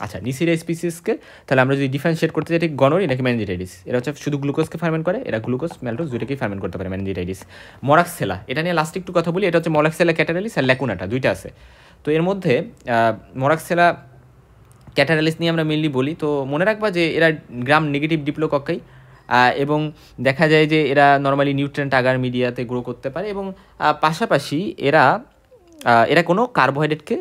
আচ্ছা, নিসেরিয়া স্পিসিসকে তাহলে আমরা যদি ডিফারেন্সিয়েট করতে চাই, ঠিক গনোরি নাকি মেনিনজিটাইটিস, এরা হচ্ছে শুধু গ্লুকোজকে ফার্মেন্ট করে, এরা গ্লুকোজ ম্যালটোজ দুইটাকেই ফার্মেন্ট করতে পারে, মেনিনজিটাইটিস। মরাক্সেলা, এটা নিয়ে লাস্ট একটু কথা বলি, এটা হচ্ছে মরাক্সেলা ক্যাটারালিস আর ল্যাকুনাটা, দুইটা আছে। তো এর মধ্যে মরাক্সেলা ক্যাটারালিস নিয়ে আমরা মেনলি বলি, তো মনে রাখবা যে এরা গ্রাম নেগেটিভ ডিপ্লোকক্কাই, এবং দেখা যায় যে এরা নর্মালি নিউট্রিয়েন্ট আগার মিডিয়াতে গ্রো করতে পারে, এবং পাশাপাশি এরা কোনো কার্বোহাইড্রেটকে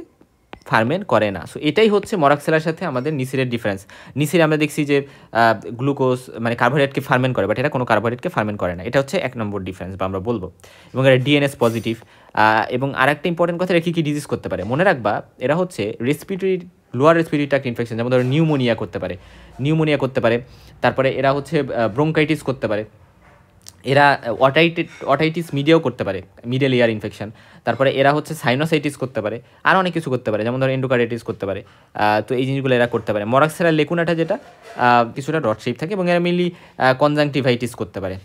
ফার্মেন্ট করে না। সো এটাই হচ্ছে মরাক্সেলার সাথে আমাদের নিসিরের ডিফারেন্স। নিসির আমরা দেখছি যে গ্লুকোজ মানে কার্বোহাইড্রেটকে ফার্মেন্ট করে, বাট এটা কোনো কার্বোহাইড্রেটকে ফার্মেন্ট করে না। এটা হচ্ছে 1 নম্বর ডিফারেন্স বা আমরা বলবো। এবং এটা ডিএনএস পজিটিভ। এবং আরেকটা ইম্পর্টেন্ট কথা, এরা কী কী ডিজিজ করতে পারে মনে রাখবা, এরা হচ্ছে respiratory lower respiratory tract infection, যেমন ধরো নিউমোনিয়া করতে পারে। তারপরে এরা হচ্ছে ব্রোঙ্কাইটিস করতে পারে। এরা অটাইটিস মিডিয়াও করতে পারে, মিডল ইয়ার ইনফেকশন। তারপরে এরা হচ্ছে সাইনোসাইটিস করতে পারে, আর অনেক কিছু করতে পারে, যেমন ধরো এন্ডোকার্ডাইটিস করতে পারে। তো এই জিনিসগুলো এরা করতে পারে। মরাক্সেরা লেকুনাটা যেটা কিছুটা ডট শেপ থাকে, এবং এরা মেনলি কনজাংটিভাইটিস করতে পারে।